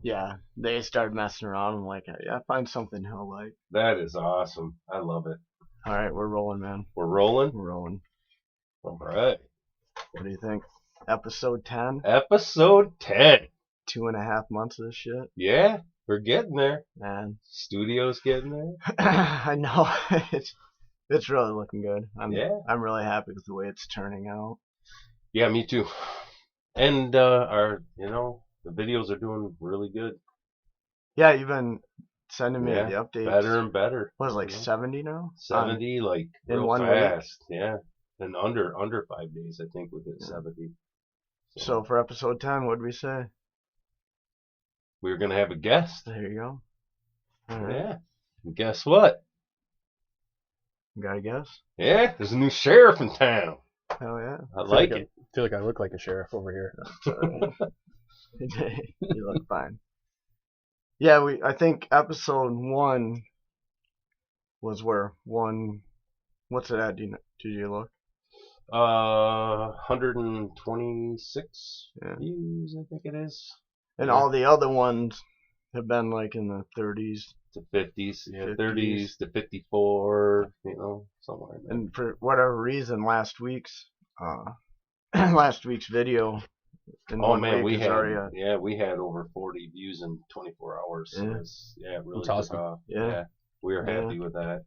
Yeah, they started messing around. I'm like, yeah, find something he'll like. That is awesome. I love it. All right, we're rolling, man. We're rolling? We're rolling. All right. What do you think? Episode 10? Episode 10. 2.5 months of this shit? Yeah, we're getting there. Man. Studio's getting there. I know. It's really looking good. I'm really happy with the way it's turning out. Yeah, me too. And the videos are doing really good. Yeah, you've been sending me the updates. Better and better. What is it, like 70 now? 70, like in real one fast. week? Yeah. And under 5 days, I think we hit 70. So for episode 10, what did we say? We were going to have a guest. There you go. All right. Yeah. And guess what? You got a guess? Yeah, there's a new sheriff in town. Hell yeah. I like it. I feel like I look like a sheriff over here. You look fine. Yeah, I think episode 1 was where what's it at? Did you look? 126 views, I think it is. And all the other ones have been like in the 30s to 50s, 30s to 54, somewhere in there. And for whatever reason, last week's video. We had over 40 views in 24 hours. Yeah. It really That's took awesome. off. Yeah. We are happy with that.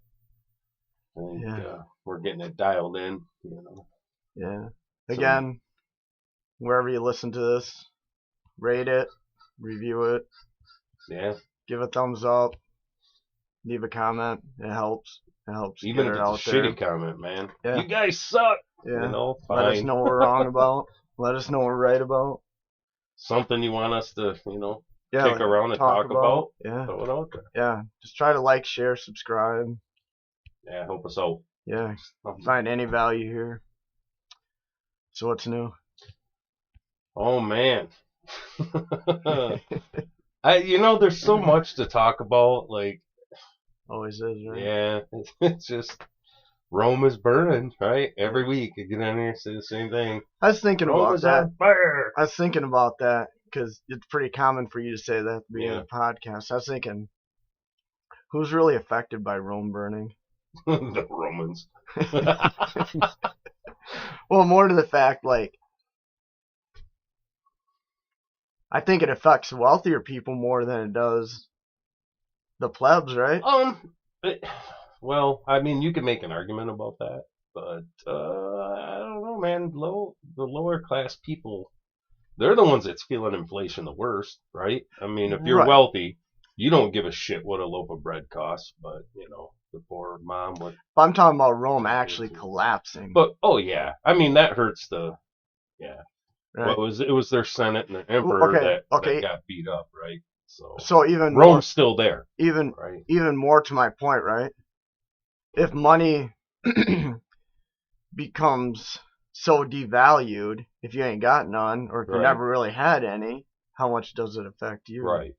I think we're getting it dialed in. Yeah. Again, wherever you listen to this, rate it, review it. Yeah. Give a thumbs up. Leave a comment. It helps. It helps. Even get if it it's out a there. shitty comment, man. Yeah. You guys suck. Yeah. Fine. Let us know what we're wrong about. Let us know what we're right about. Something you want us to, kick like, around and talk about. Yeah. Throw it out there. Yeah. Just try to like, share, subscribe. Yeah, help us out. Yeah. Find any value here. So what's new? Oh man. There's so much to talk about, like always is, right? Yeah. It's just Rome is burning, right? Every week you get in here and say the same thing. I was thinking about that. On fire. I was thinking about that because it's pretty common for you to say that at the beginning of the podcast. I was thinking, who's really affected by Rome burning? The Romans. Well, more to the fact, like, I think it affects wealthier people more than it does the plebs, right? Well, I mean, you can make an argument about that, but I don't know, man. The lower class people, they're the ones that's feeling inflation the worst, right? I mean, if you're wealthy, you don't give a shit what a loaf of bread costs, but the poor mom would. But I'm talking about Rome actually collapsing. But I mean that hurts the. Right. Well, it was their Senate and their emperor that got beat up, right? So even Rome's still there. Even more to my point, right? If money becomes so devalued, if you ain't got none, or if you never really had any, how much does it affect you? Right.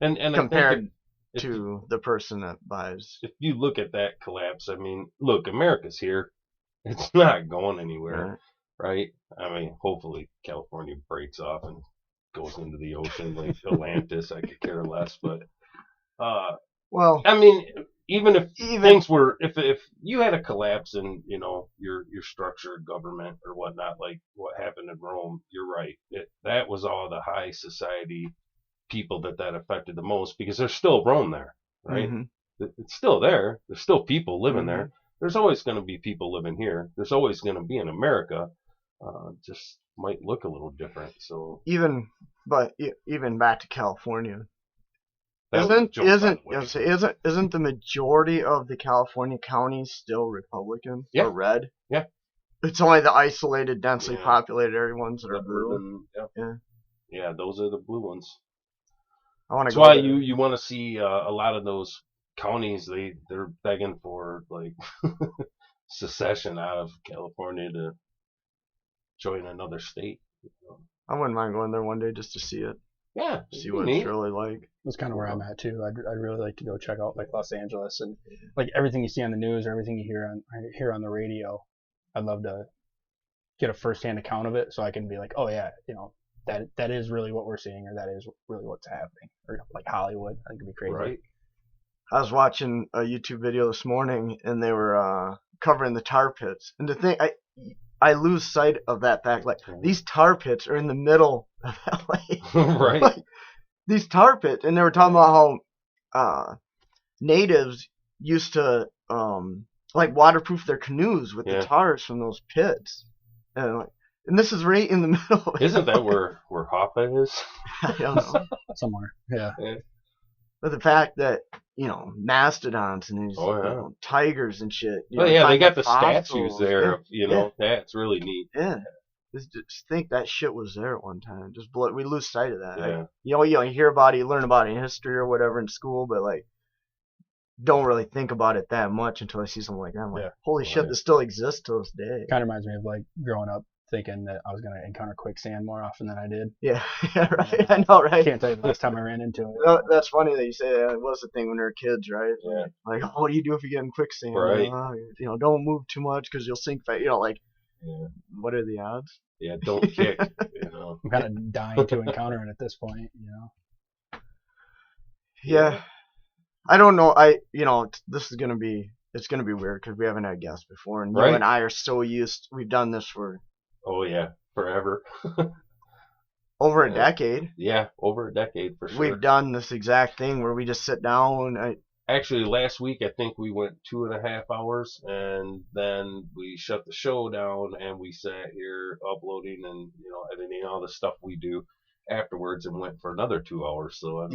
And compared to the person that buys. If you look at that collapse, I mean, look, America's here. It's not going anywhere, right? I mean, hopefully California breaks off and goes into the ocean like Atlantis. I could care less, but well, I mean, even if things were, if you had a collapse in your structure of government or whatnot, like what happened in Rome, you're right. That was all the high society people that affected the most, because there's still Rome there, right? Mm-hmm. It's still there. There's still people living there. There's always going to be people living here. There's always going to be in America. Just might look a little different. So even back to California, isn't the majority of the California counties still Republican or red? Yeah. It's only the isolated, densely populated area ones that are blue. Yeah, those are the blue ones. That's why you want to see a lot of those counties. They're begging for like secession out of California to join another state. I wouldn't mind going there one day just to see it. Yeah, see what it's really like. That's kind of where I'm at too. I'd really like to go check out like Los Angeles and like everything you see on the news or everything you hear on the radio. I'd love to get a firsthand account of it so I can be like, oh yeah, that is really what we're seeing, or that is really what's happening, or like Hollywood. I think it'd be crazy. Right. I was watching a YouTube video this morning, and they were covering the tar pits. And the thing, I lose sight of that fact. Like, these tar pits are in the middle of LA. Right. Like, these tar pits, and they were talking about how natives used to like waterproof their canoes with the tars from those pits, and this is right in the middle of it. Isn't that where Hoffa is? I don't know. Somewhere. Yeah. But the fact that, mastodons and these tigers and shit. They got the fossils. statues there. That's really neat. Yeah. Just think that shit was there at one time. We lose sight of that. Yeah. You hear about it, you learn about it in history or whatever in school, but like, don't really think about it that much until I see something like that. I'm like, holy shit, this still exists to this day. Kind of reminds me of like growing up thinking that I was going to encounter quicksand more often than I did. Yeah, right. I know, right? Can't tell you the last time I ran into it. That's funny that you say that. It was the thing when we were kids, right? Yeah. Like, what do you do if you get in quicksand? Right. Don't move too much because you'll sink fast. What are the odds? Yeah, don't kick. I'm kind of dying to encounter it at this point. Yeah. I don't know. This is gonna be weird because we haven't had guests before, and you and I are so used. We've done this for forever. Over a decade. Yeah, over a decade for sure. We've done this exact thing where we just sit down. Actually, last week I think we went 2.5 hours, and then we shut the show down, and we sat here uploading and editing all the stuff we do afterwards, and went for another 2 hours. So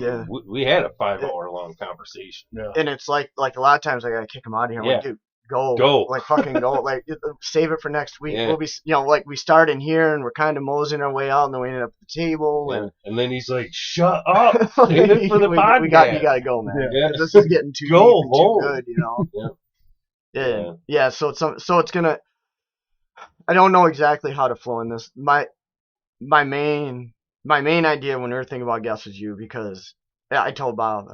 we had a 5-hour long conversation. Yeah. And it's like a lot of times I gotta kick them out of here. I'm like, dude, go, like fucking go, like save it for next week. We'll be, like we start in here and we're kind of moseying our way out, and then we end up at the table, and then he's like, shut up, save it for the podcast. You gotta go, man. Yeah. This is getting too good, Yeah. So it's gonna. I don't know exactly how to flow in this. My main idea when we were thinking about guests was you, because I told Bob,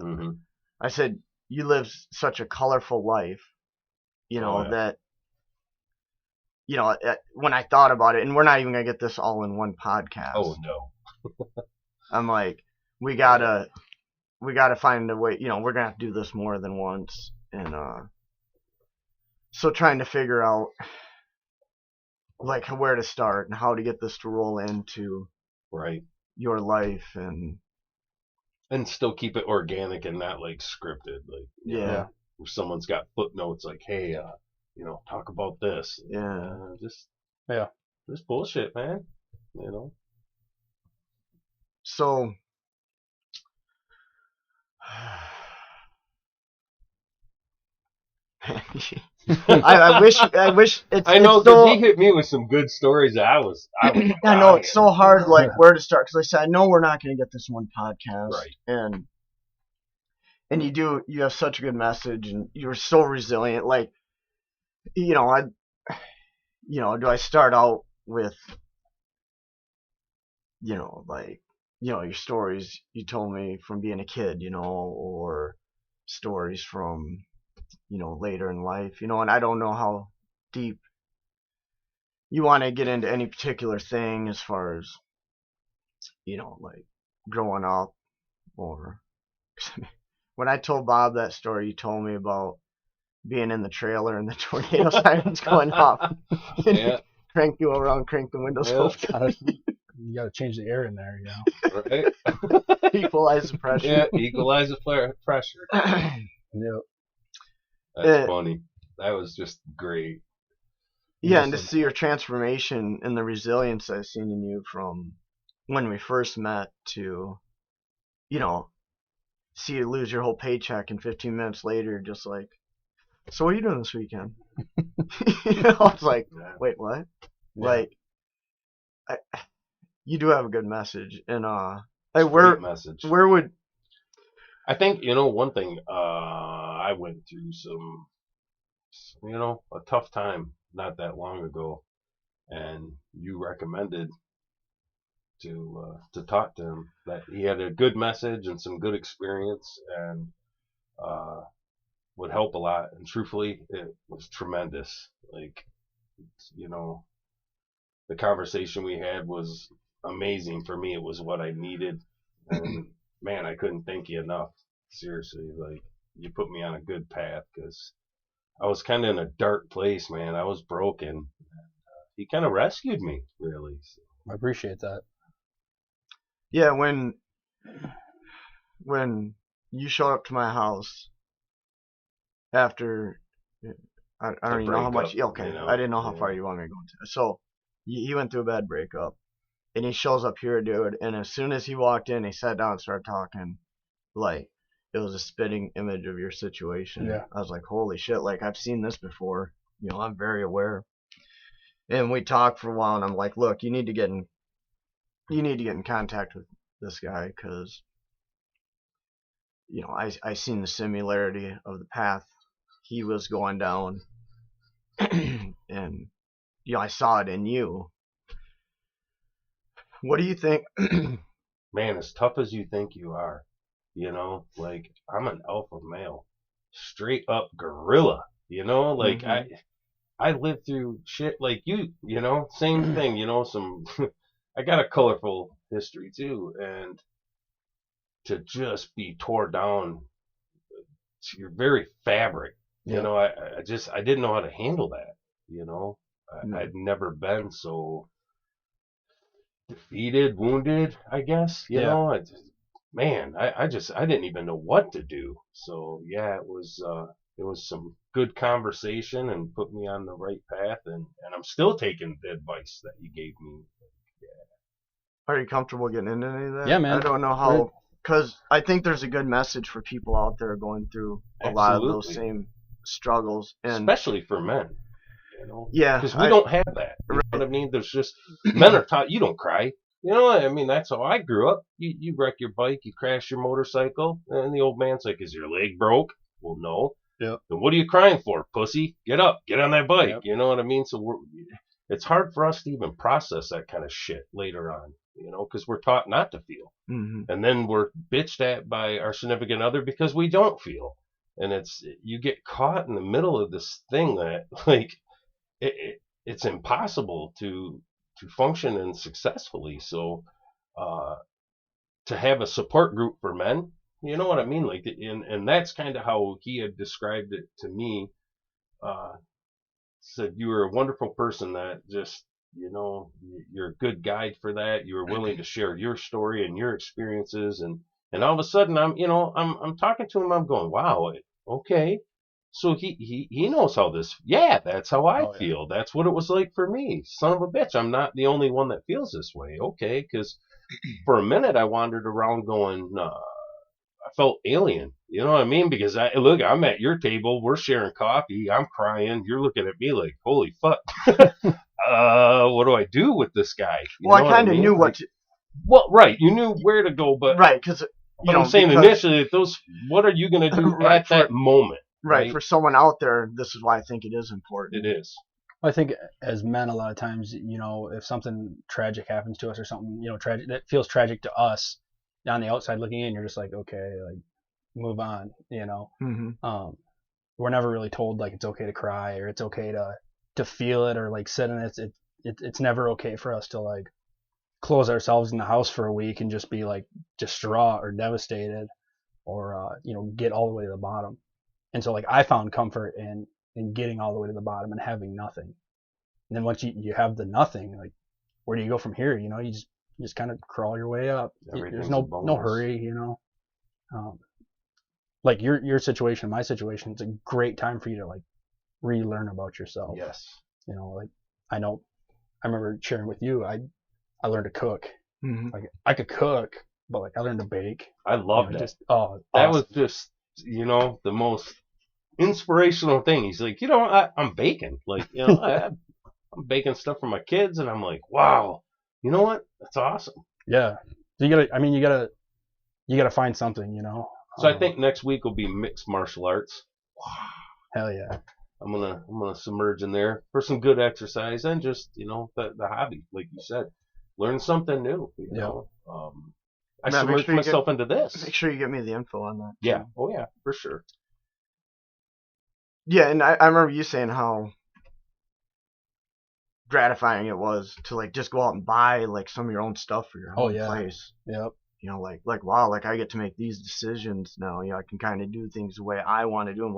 I said, you live such a colorful life, that, when I thought about it, and we're not even going to get this all in one podcast. Oh, no. I'm like, we gotta find a way, we're going to have to do this more than once. And, so trying to figure out, like, where to start and how to get this to roll into your life and still keep it organic and not like scripted, like where someone's got footnotes like, hey, talk about this. Just bullshit, man. So I wish it's. I know, because he hit me with some good stories. I know it's so hard, like where to start, because I said I know we're not going to get this one podcast, and you have such a good message, and you're so resilient. Like, do I start out with, your stories you told me from being a kid, or stories from, later in life, and I don't know how deep you want to get into any particular thing as far as, like growing up, or when I told Bob that story you told me about being in the trailer and the tornado sirens going off. Crank you around, crank the windows open. You got to change the air in there, Right? Equalize the pressure. Yeah, equalize the pressure. That's funny. That was just great. Yeah, and to see your transformation and the resilience I've seen in you from when we first met to, see you lose your whole paycheck and 15 minutes later, just like, so what are you doing this weekend? It's like, wait, what? Yeah. Like, you do have a good message, and where would I think, one thing, I went through some, a tough time not that long ago, and you recommended to talk to him, that he had a good message and some good experience, and would help a lot. And truthfully, it was tremendous. Like, the conversation we had was amazing for me. It was what I needed. And man, I couldn't thank you enough. Seriously, like you put me on a good path because I was kind of in a dark place, man. I was broken. He kind of rescued me, really. So. I appreciate that. Yeah, when you showed up to my house after, I don't even know how much. Okay, I didn't know how far you want me to go into. So he went through a bad breakup, and he shows up here, dude. And as soon as he walked in, he sat down and started talking, like it was a spitting image of your situation. Yeah. I was like, holy shit! Like I've seen this before. I'm very aware. And we talked for a while, and I'm like, look, you need to get in contact with this guy because I seen the similarity of the path he was going down, and I saw it in you. What do you think? Man, as tough as you think you are, like I'm an alpha male, straight up gorilla. Like I lived through shit like you. Same thing. Some I got a colorful history too, and to just be tore down to your very fabric. I didn't know how to handle that. I'd never been so defeated, wounded, I guess. I didn't even know what to do. So yeah, it was some good conversation and put me on the right path, and I'm still taking the advice that you gave me. Are you comfortable getting into any of that? Yeah, man. I don't know how, because I think there's a good message for people out there going through a lot of those same struggles, and especially for men. Yeah, because we don't have that. You know what I mean? There's just men are taught you don't cry. That's how I grew up. You wreck your bike, you crash your motorcycle, and the old man's like, "Is your leg broke?" Well, no. Yep. Then what are you crying for, pussy? Get up, get on that bike. Yep. You know what I mean? So it's hard for us to even process that kind of shit later on. Because we're taught not to feel, and then we're bitched at by our significant other because we don't feel, and you get caught in the middle of this thing that like. It's impossible to function and successfully. So to have a support group for men, you know what I mean? Like, and that's kind of how he had described it to me. Said you were a wonderful person that just, you're a good guide for that. You were willing to share your story and your experiences, and all of a sudden I'm talking to him. I'm going, wow, okay. So he knows how this. Yeah, that's how I feel. Yeah. That's what it was like for me. Son of a bitch, I'm not the only one that feels this way. Okay, because for a minute I wandered around going, I felt alien. You know what I mean? Because I'm at your table, we're sharing coffee, I'm crying, you're looking at me like, holy fuck. What do I do with this guy? I kind of knew what to. Well, right, you knew where to go, but right, because I'm saying initially, what are you going to do at that moment? Right, for someone out there, this is why I think it is important. It is. I think as men, a lot of times, if something tragic happens to us or something, tragic that feels tragic to us, on the outside looking in, you're just like, okay, like move on. We're never really told like it's okay to cry or it's okay to feel it or like sit in it. It's never okay for us to like close ourselves in the house for a week and just be like distraught or devastated or get all the way to the bottom. And so like I found comfort in getting all the way to the bottom and having nothing. And then once you have the nothing, like where do you go from here? You just kind of crawl your way up. There's no hurry, like your situation, my situation, it's a great time for you to like relearn about yourself. Yes. Like I remember sharing with you, I learned to cook. Like I could cook, but like I learned to bake. I loved it. That was just, the most inspirational thing. He's like, I'm baking. Like, I'm baking stuff for my kids, and I'm like, wow, you know what? That's awesome. Yeah. So you gotta find something, So I think next week will be mixed martial arts. Hell yeah. I'm gonna submerge in there for some good exercise and just, the hobby, like you said, learn something new. I submerged myself into this. Make sure you get me the info on that. Yeah. Oh yeah, for sure. Yeah, and I remember you saying how gratifying it was to like just go out and buy like some of your own stuff for your own place. Yep. You know, like wow, like I get to make these decisions now. You know, I can kind of do things the way I want to do them.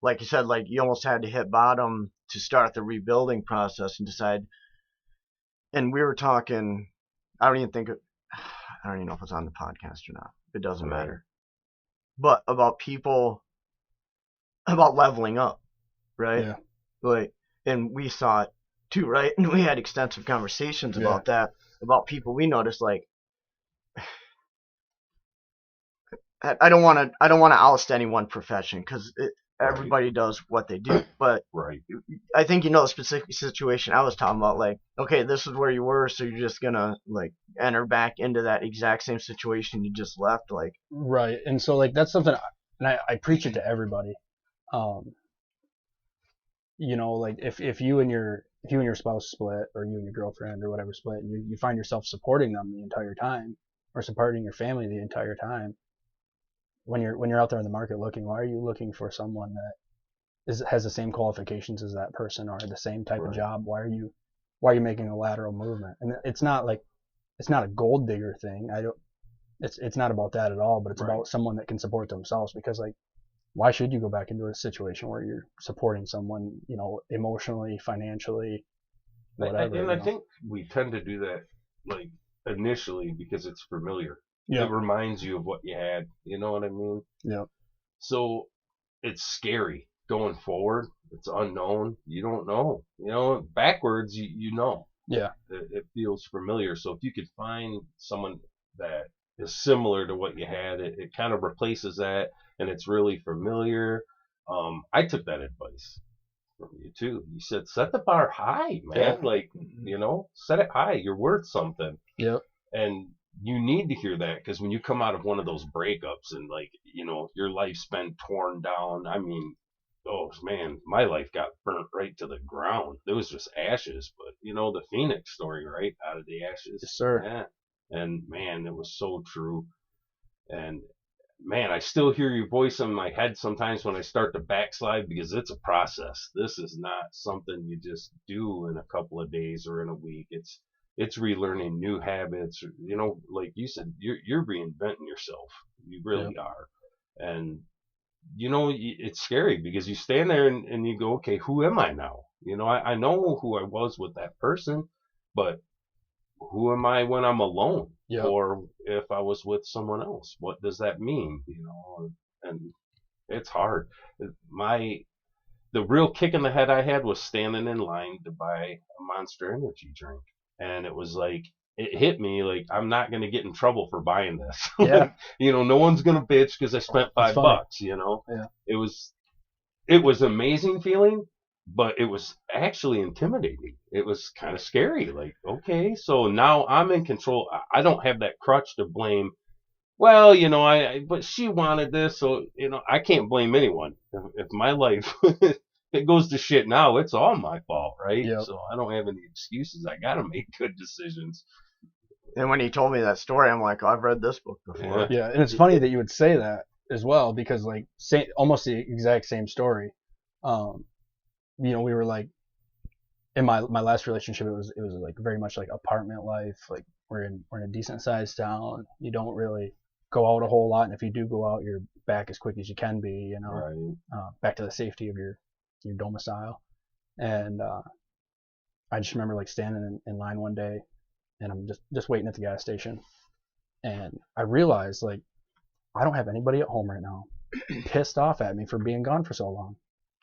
Like you said, like you almost had to hit bottom to start the rebuilding process and decide. And we were talking. I don't even know if it's on the podcast or not. It doesn't matter. But about leveling up, right? Yeah. Like, and we saw it too, right? And we had extensive conversations about that, about people we noticed. Like, I don't want to oust any one profession because everybody does what they do. But I think you know the specific situation I was talking about. Like, okay, this is where you were, so you're just gonna like enter back into that exact same situation you just left. Like, right. And so like that's something, and I preach it to everybody. You know, like if you and your spouse split, or you and your girlfriend or whatever split, and you find yourself supporting them the entire time, or supporting your family the entire time, when you're out there in the market looking, why are you looking for someone that has the same qualifications as that person, or the same type of job? Why are you making a lateral movement? And it's not a gold digger thing. It's not about that at all, but it's about someone that can support themselves. Because like, why should you go back into a situation where you're supporting someone, you know, emotionally, financially, whatever? And I think we tend to do that like initially because it's familiar. Yeah. It reminds you of what you had. You know what I mean? Yeah. So it's scary going forward. It's unknown. You don't know. You know, backwards, you know. Yeah. It feels familiar. So if you could find someone that is similar to what you had, it kind of replaces that, and it's really familiar. I took that advice from you too. You said set the bar high, man. Yeah. Like, you know, set it high. You're worth something. Yep. And you need to hear that, because when you come out of one of those breakups and like, you know, your life's been torn down. I mean, oh man, my life got burnt right to the ground. There was just ashes, but you know, the Phoenix story, right? Out of the ashes. Yes, sir. Yeah. And man, it was so true. And man, I still hear your voice in my head sometimes when I start to backslide, because it's a process. This is not something you just do in a couple of days or in a week. It's relearning new habits. You know, like you said, you're reinventing yourself. You really are. And you know, it's scary because you stand there and you go, okay, who am I now? You know, I know who I was with that person, but who am I when I'm alone? Yep. Or if I was with someone else? What does that mean? You know, and it's hard. The real kick in the head I had was standing in line to buy a Monster Energy drink. And it was like, it hit me like, I'm not going to get in trouble for buying this. Yeah. You know, no one's going to bitch because I spent $5, you know? Yeah. It was an amazing feeling, but it was actually intimidating. It was kind of scary. Like, okay, so now I'm in control. I don't have that crutch to blame. Well, you know, but she wanted this, so, you know, I can't blame anyone. If my life, it goes to shit now, it's all my fault, right? Yep. So I don't have any excuses. I got to make good decisions. And when he told me that story, I'm like, oh, I've read this book before. Yeah, and it's funny that you would say that as well, because like almost the exact same story. You know, we were like, in my last relationship, it was like very much like apartment life. Like we're in a decent sized town. You don't really go out a whole lot, and if you do go out, you're back as quick as you can be. You know, right. Back to the safety of your domicile. And I just remember like standing in line one day, and I'm just waiting at the gas station, and I realized like I don't have anybody at home right now pissed off at me for being gone for so long.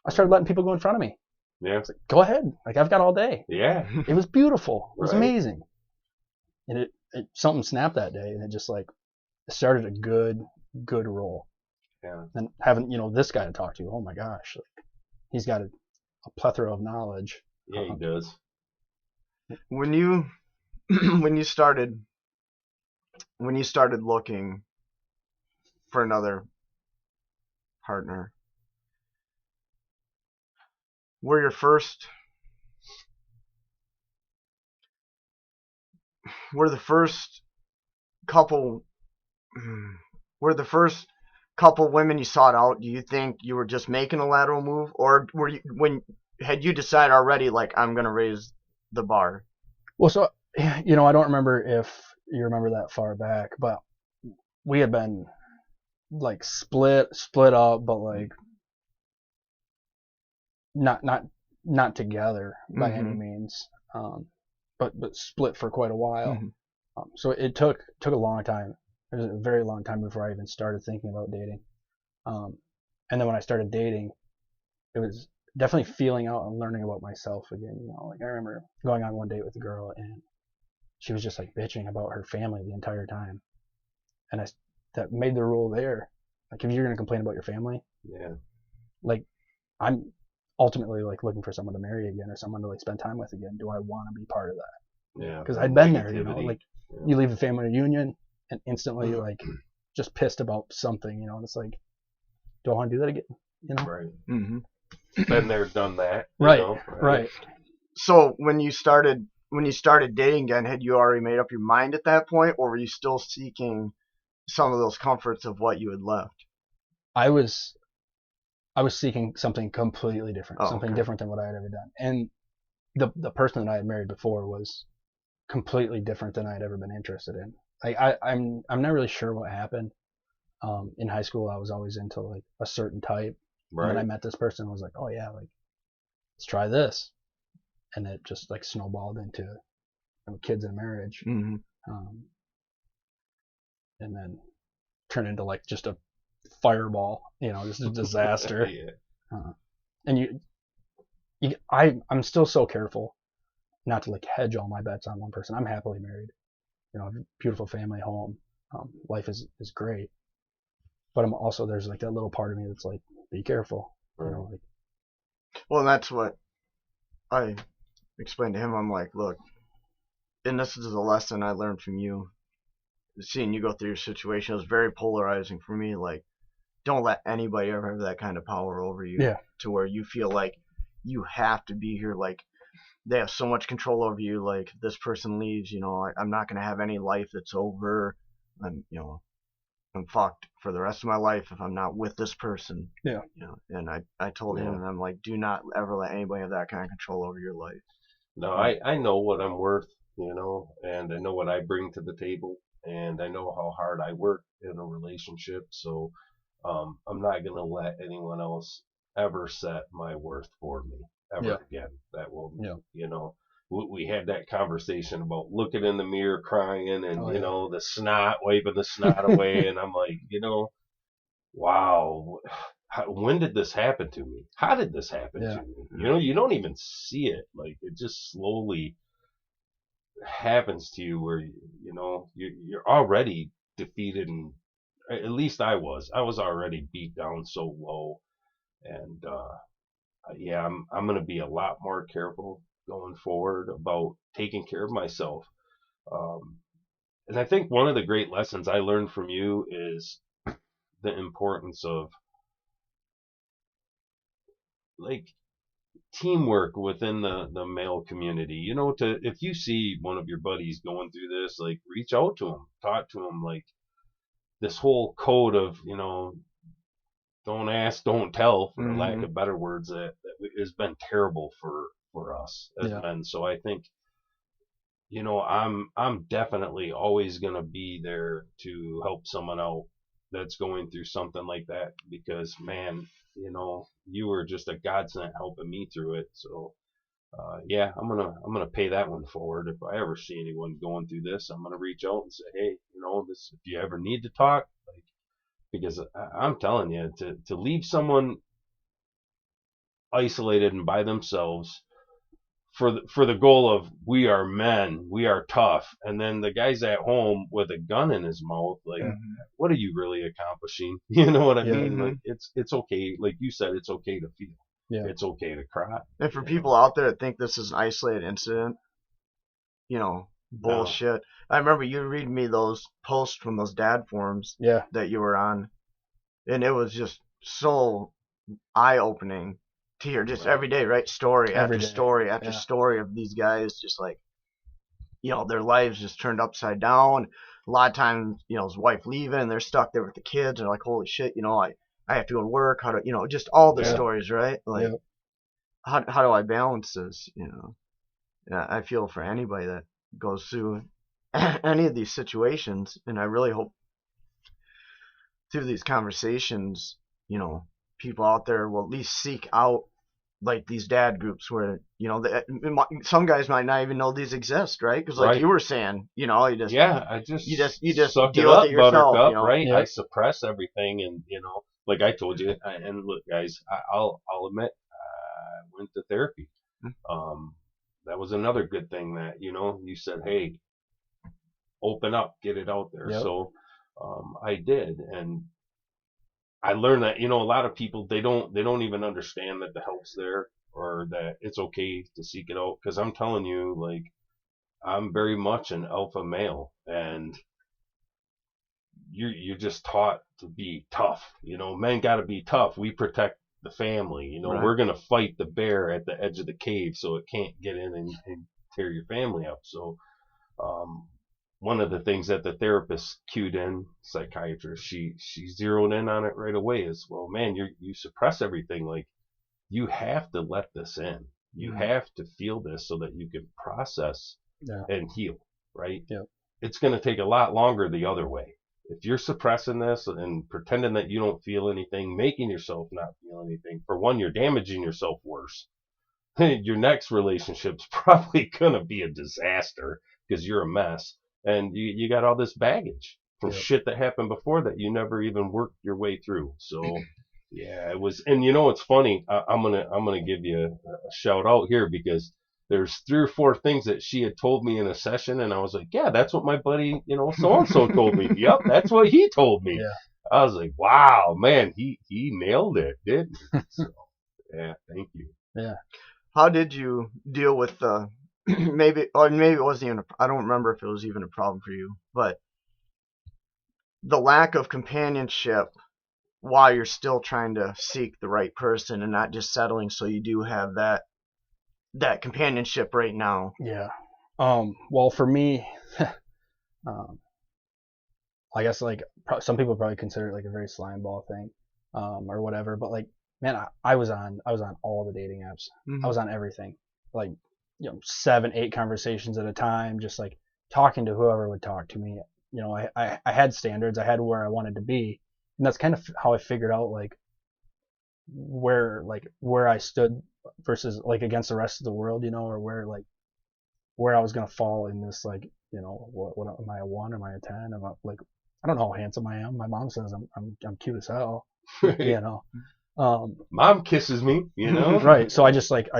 I started letting people go in front of me. Yeah. It's like, go ahead. Like, I've got all day. Yeah. It was beautiful. It was amazing. And it something snapped that day, and it just like started a good roll. Yeah. And having, you know, this guy to talk to, oh my gosh, like, he's got a plethora of knowledge. Yeah, he does. When you started looking for another partner, were the first couple women you sought out, do you think you were just making a lateral move, or had you decided already, like, I'm gonna raise the bar? Well, so I don't remember if you remember that far back, but we had been like split up, but like not together by any means, but split for quite a while. So it took a long time. It was a very long time before I even started thinking about dating. And then when I started dating, it was definitely feeling out and learning about myself again. Like I remember going on one date with a girl, and she was just like bitching about her family the entire time, and that made the rule there. Like if you're gonna complain about your family, like I'm ultimately like looking for someone to marry again or someone to like spend time with again. Do I want to be part of that? Yeah. Because I'd been there, like you leave a family reunion and instantly like just pissed about something, and it's like, do I want to do that again? Right. Been there, done that. Right. So when you started dating again, had you already made up your mind at that point, or were you still seeking some of those comforts of what you had left? I was seeking something completely different, something different than what I had ever done. And the person that I had married before was completely different than I had ever been interested in. Like I'm not really sure what happened. In high school, I was always into like a certain type. Right. And then I met this person and was like, oh yeah, like let's try this. And it just like snowballed into kids and marriage. And then turned into like just a fireball, just a disaster. And I'm still so careful not to like hedge all my bets on one person. I'm happily married, I have a beautiful family, home, life is great, but I'm also, there's like that little part of me that's like, be careful, like. Well, that's what I explained to him. I'm like, look, and this is a lesson I learned from you. Seeing you go through your situation, it was very polarizing for me. Like, don't let anybody ever have that kind of power over you, to where you feel like you have to be here. Like, they have so much control over you. Like, if this person leaves, I'm not going to have any life that's over. I'm fucked for the rest of my life if I'm not with this person. And I told him, and I'm like, do not ever let anybody have that kind of control over your life. No, I know what I'm worth, and I know what I bring to the table, and I know how hard I work in a relationship. So I'm not going to let anyone else ever set my worth for me ever again. That will, we had that conversation about looking in the mirror, crying, and the snot, wiping the snot away, and I'm like, wow, when did this happen to me? How did this happen to me? You don't even see it. Like, it just slowly happens to you where, you're already defeated, and at least I was already beat down so low. And, I'm going to be a lot more careful going forward about taking care of myself. And I think one of the great lessons I learned from you is the importance of like teamwork within the male community. If you see one of your buddies going through this, like, reach out to him, talk to him. Like, this whole code of, don't ask, don't tell, for lack of better words, that has been terrible for us as men. So I think, I'm definitely always going to be there to help someone out that's going through something like that, because, man, you were just a godsend helping me through it. So I'm gonna pay that one forward. If I ever see anyone going through this, I'm gonna reach out and say, hey, this, if you ever need to talk, like, because I'm telling you, to leave someone isolated and by themselves for the goal of, we are men, we are tough, and then the guy's at home with a gun in his mouth, like, what are you really accomplishing? You know what I mean? Like, it's okay, like you said, it's okay to feel. It's okay to cry. And for people out there that think this is an isolated incident, bullshit. I remember you reading me those posts from those dad forums that you were on, and it was just so eye-opening to hear, just every day, right? Story after story after story of these guys, just like, their lives just turned upside down. A lot of times, his wife leaving, and they're stuck there with the kids, and they're like, holy shit, I have to go to work. How to, just all the stories, right? Like, how do I balance this, I feel for anybody that goes through any of these situations, and I really hope through these conversations, people out there will at least seek out like these dad groups where some guys might not even know these exist, right? Because like Right. you were saying, you just I just you just sucked deal it up, with it yourself, Buttercup, right? Yeah. I suppress everything, and like I told you, and look, guys, I'll admit, I went to therapy. That was another good thing that you said, hey, open up, get it out there. Yep. So I did, and I learned that a lot of people they don't even understand that the help's there or that it's okay to seek it out. Because I'm telling you, like, I'm very much an alpha male, and you're just taught to be tough. Men got to be tough. We protect the family. Right. We're gonna fight the bear at the edge of the cave so it can't get in and tear your family up. So, one of the things that the therapist cued in, psychiatrist, she zeroed in on it right away is, well, man, you suppress everything. Like, you have to let this in. You have to feel this so that you can process and heal, right? Yeah. It's going to take a lot longer the other way. If you're suppressing this and pretending that you don't feel anything, making yourself not feel anything, for one, you're damaging yourself worse. Your next relationship's probably going to be a disaster because you're a mess. And you got all this baggage from shit that happened before that you never even worked your way through. So, yeah, it was. And it's funny. I'm gonna give you a shout out here because there's 3 or 4 things that she had told me in a session, and I was like, yeah, that's what my buddy, so and so told me. Yep, that's what he told me. Yeah. I was like, wow, man, he nailed it, didn't he? So, yeah, thank you. Yeah. How did you deal with maybe it wasn't even I don't remember if it was even a problem for you, but the lack of companionship while you're still trying to seek the right person and not just settling so you do have that companionship right now. Yeah. Well, for me, I guess like some people probably consider it like a very slime ball thing, or whatever. But like, man, I was on all the dating apps. Mm-hmm. I was on everything, like 7, 8 conversations at a time, just like talking to whoever would talk to me. I had standards. I had where I wanted to be, and that's kind of how I figured out like where I stood versus like against the rest of the world, or where I was gonna fall in this, like, what am I, a 1? Am I a 10? Am I, like, I don't know how handsome I am. My mom says I'm cute as hell. Mom kisses me, Right. So I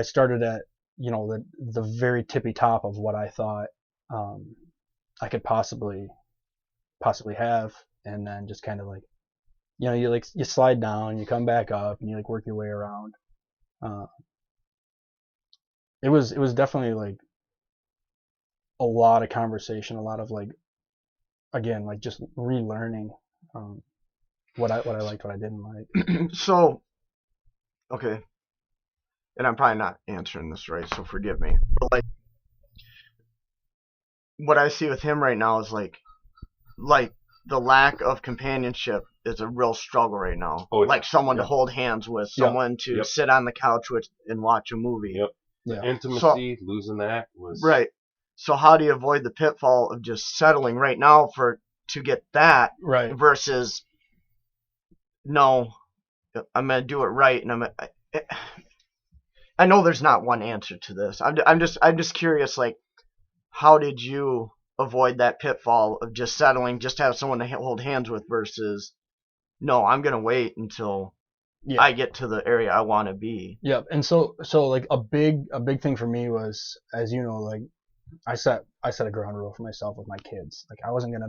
started at the very tippy top of what I thought I could possibly have, and then just kind of like you slide down, you come back up, and you like work your way around. It was definitely like a lot of conversation, a lot of like, again, like just relearning what I liked, what I didn't like. So, okay, and I'm probably not answering this right, so forgive me. But like, what I see with him right now is like the lack of companionship is a real struggle right now. Oh, like someone to hold hands with, someone to sit on the couch with and watch a movie. Yep. Yeah. Intimacy, losing that was right. So how do you avoid the pitfall of just settling right now to get that, right, versus no, I'm gonna do it right, and I know there's not one answer to this. I'm just curious, like, how did you avoid that pitfall of just settling, just to have someone to hold hands with, versus no, I'm gonna wait until I get to the area I want to be. Yep. And so like a big thing for me was, as you know, like I set a ground rule for myself with my kids. Like, I wasn't gonna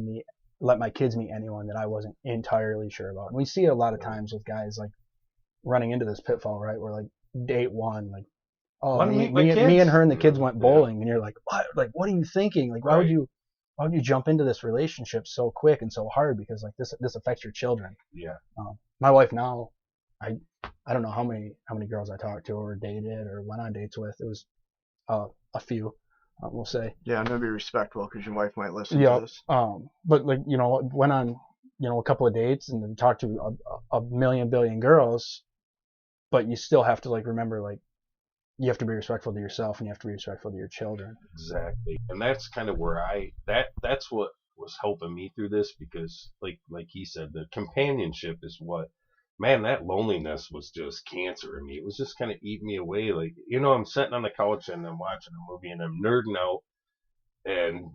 let my kids meet anyone that I wasn't entirely sure about. And we see it a lot of times with guys like running into this pitfall, right? Where like date 1, like, oh, me and her and the kids went bowling, and you're like, what? Like, what are you thinking? Like, why would you jump into this relationship so quick and so hard? Because like this affects your children. Yeah. My wife now, I don't know how many girls I talked to or dated or went on dates with. It was a few, we'll say. Yeah, I'm gonna be respectful because your wife might listen to this. But like, went on a couple of dates and then talked to a million billion girls, but you still have to like remember, like, you have to be respectful to yourself and you have to be respectful to your children. Exactly. And that's kind of where that's what was helping me through this, because like he said, the companionship is what, man, that loneliness was just cancer in me. It was just kind of eating me away. Like, I'm sitting on the couch and I'm watching a movie and I'm nerding out, and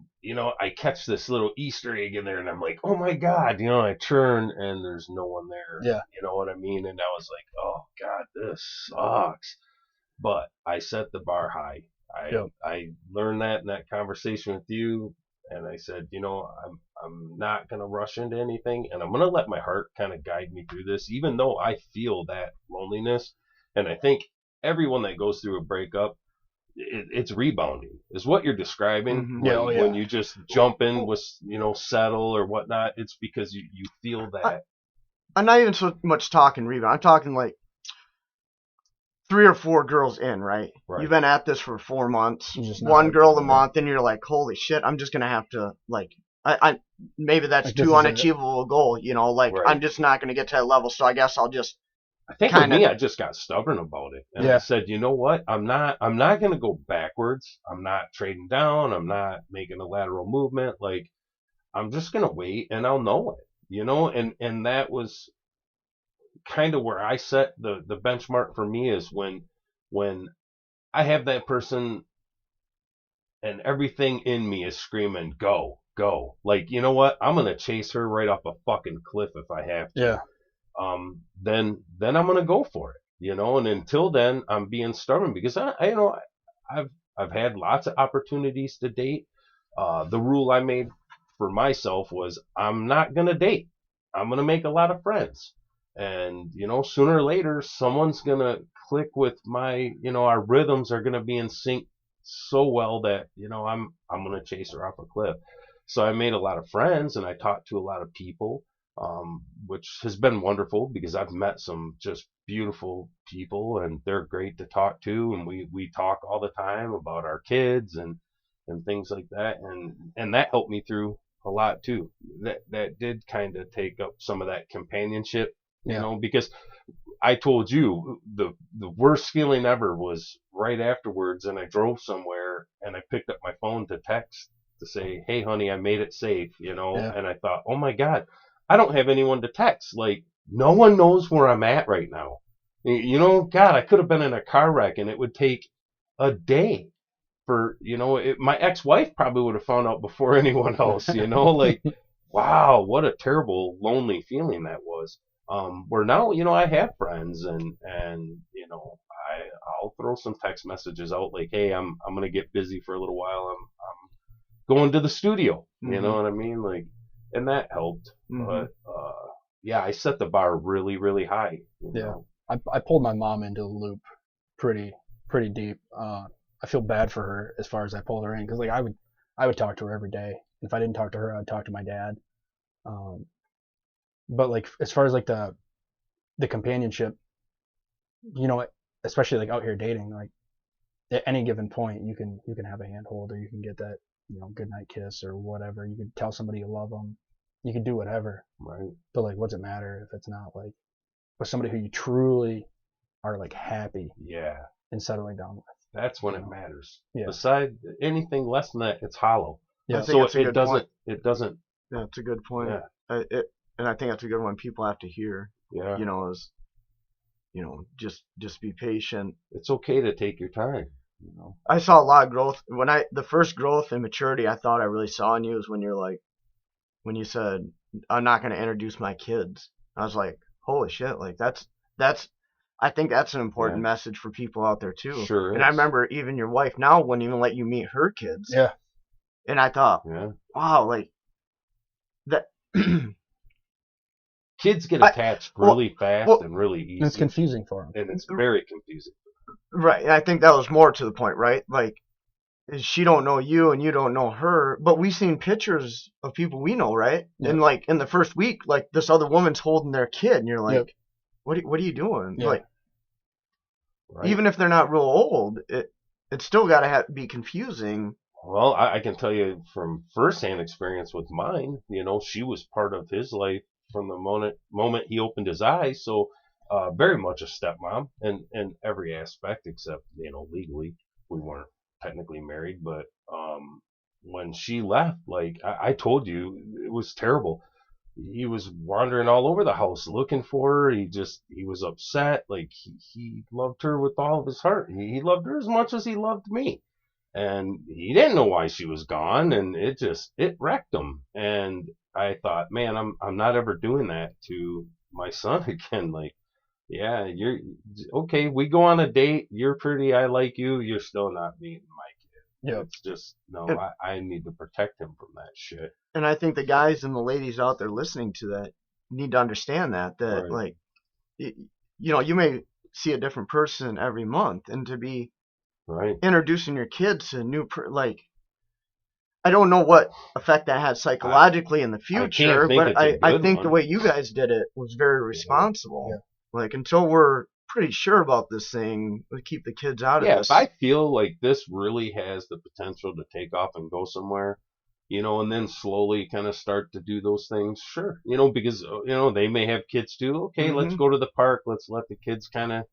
I catch this little Easter egg in there and I'm like, oh my God, I turn and there's no one there. Yeah. You know what I mean? And I was like, oh God, this sucks. But I set the bar high. I learned that in that conversation with you, and I said, I'm not gonna rush into anything, and I'm gonna let my heart kind of guide me through this, even though I feel that loneliness. And I think everyone that goes through a breakup, it's rebounding, is what you're describing. Mhm. When you just jump in with settle or whatnot, it's because you feel that. I'm not even so much talking rebound. I'm talking like 3 or 4 girls in, right? You've been at this for 4 months. One girl a month, and you're like, holy shit, I'm just gonna have to, like, I maybe that's Like, too unachievable goal, I'm just not gonna get to that level, so I guess I'll just I think with me, I just got stubborn about it, and I said, you know what? I'm not going to go backwards. I'm not trading down. I'm not making a lateral movement. Like, I'm just going to wait, and I'll know it, and that was kind of where I set the benchmark for me, is when I have that person and everything in me is screaming, go, go. Like, you know what? I'm going to chase her right off a fucking cliff if I have to. Yeah. Then I'm gonna go for it, and until then I'm being stubborn, because I've had lots of opportunities to date. The rule I made for myself was, I'm not gonna date. I'm gonna make a lot of friends, and sooner or later someone's gonna click with my, our rhythms are gonna be in sync so well that I'm gonna chase her off a cliff. So I made a lot of friends and I talked to a lot of people. Which has been wonderful, because I've met some just beautiful people and they're great to talk to, and we talk all the time about our kids and things like that, and that helped me through a lot too. That did kind of take up some of that companionship, because I told you the worst feeling ever was right afterwards, and I drove somewhere and I picked up my phone to text to say, hey honey, I made it safe, and I thought, oh my God, I don't have anyone to text. Like, no one knows where I'm at right now. God, I could have been in a car wreck and it would take a day for, my ex-wife probably would have found out before anyone else, like, wow, what a terrible, lonely feeling that was. Where now, I have friends and I'll throw some text messages out like, hey, I'm going to get busy for a little while. I'm going to the studio, you know what I mean? Like, and that helped. But I set the bar really, really high. I pulled my mom into the loop pretty deep. I feel bad for her as far as I pulled her in, because like I would talk to her every day. If I didn't talk to her, I'd talk to my dad. But like, as far as like the companionship, especially like out here dating, like at any given point you can have a handhold, or you can get that goodnight kiss or whatever. You can tell somebody you love them. You can do whatever. Right. But like, what's it matter if it's not like with somebody who you truly are like happy and settling down with? That's when it matters. Yeah. Beside anything less than that, it's hollow. Yeah. So it doesn't. Yeah, it's a good point. Yeah. And I think that's a good one people have to hear. Yeah. Is just be patient. It's okay to take your time. I saw a lot of growth the first growth and maturity I thought I really saw in you is when when you said, I'm not going to introduce my kids. I was like, holy shit, like that's I think that's an important message for people out there too. Sure is. And I remember even your wife now wouldn't even let you meet her kids. Yeah. And I thought, wow, like that. Kids get attached really fast and really easy. And it's confusing for them. And it's very confusing. Right. And I think that was more to the point, right? Like, she don't know you and you don't know her, but we've seen pictures of people we know, right? Yeah. And like in the first week, like this other woman's holding their kid, and you're like, what are you doing? Yeah. Like, even if they're not real old, it's still got to be confusing. Well, I can tell you from firsthand experience with mine. She was part of his life from the moment he opened his eyes. So very much a stepmom in every aspect except, legally. We weren't technically married, but when she left, like I told you, it was terrible. He was wandering all over the house looking for her. He was upset. Like he loved her with all of his heart. He loved her as much as he loved me. And he didn't know why she was gone, and it wrecked him. And I thought, man, I'm not ever doing that to my son again. Like, yeah, you're okay. We go on a date. You're pretty. I like you. You're still not meeting my kid. Yeah. It's just no. And, I need to protect him from that shit. and I think the guys and the ladies out there listening to that need to understand that Right. like, you may see a different person every month, and to be Right. introducing your kids to new like, I don't know what effect that has psychologically in the future, think but it's a I good think one. the way you guys did it was very responsible. Yeah. Like, until we're pretty sure about this thing, we keep the kids out of Yeah, this. if I feel like this really has the potential to take off and go somewhere, and then slowly kind of start to do those things, sure. Because they may have kids too. Okay, let's Mhm. go to the park. Let's let the kids kind of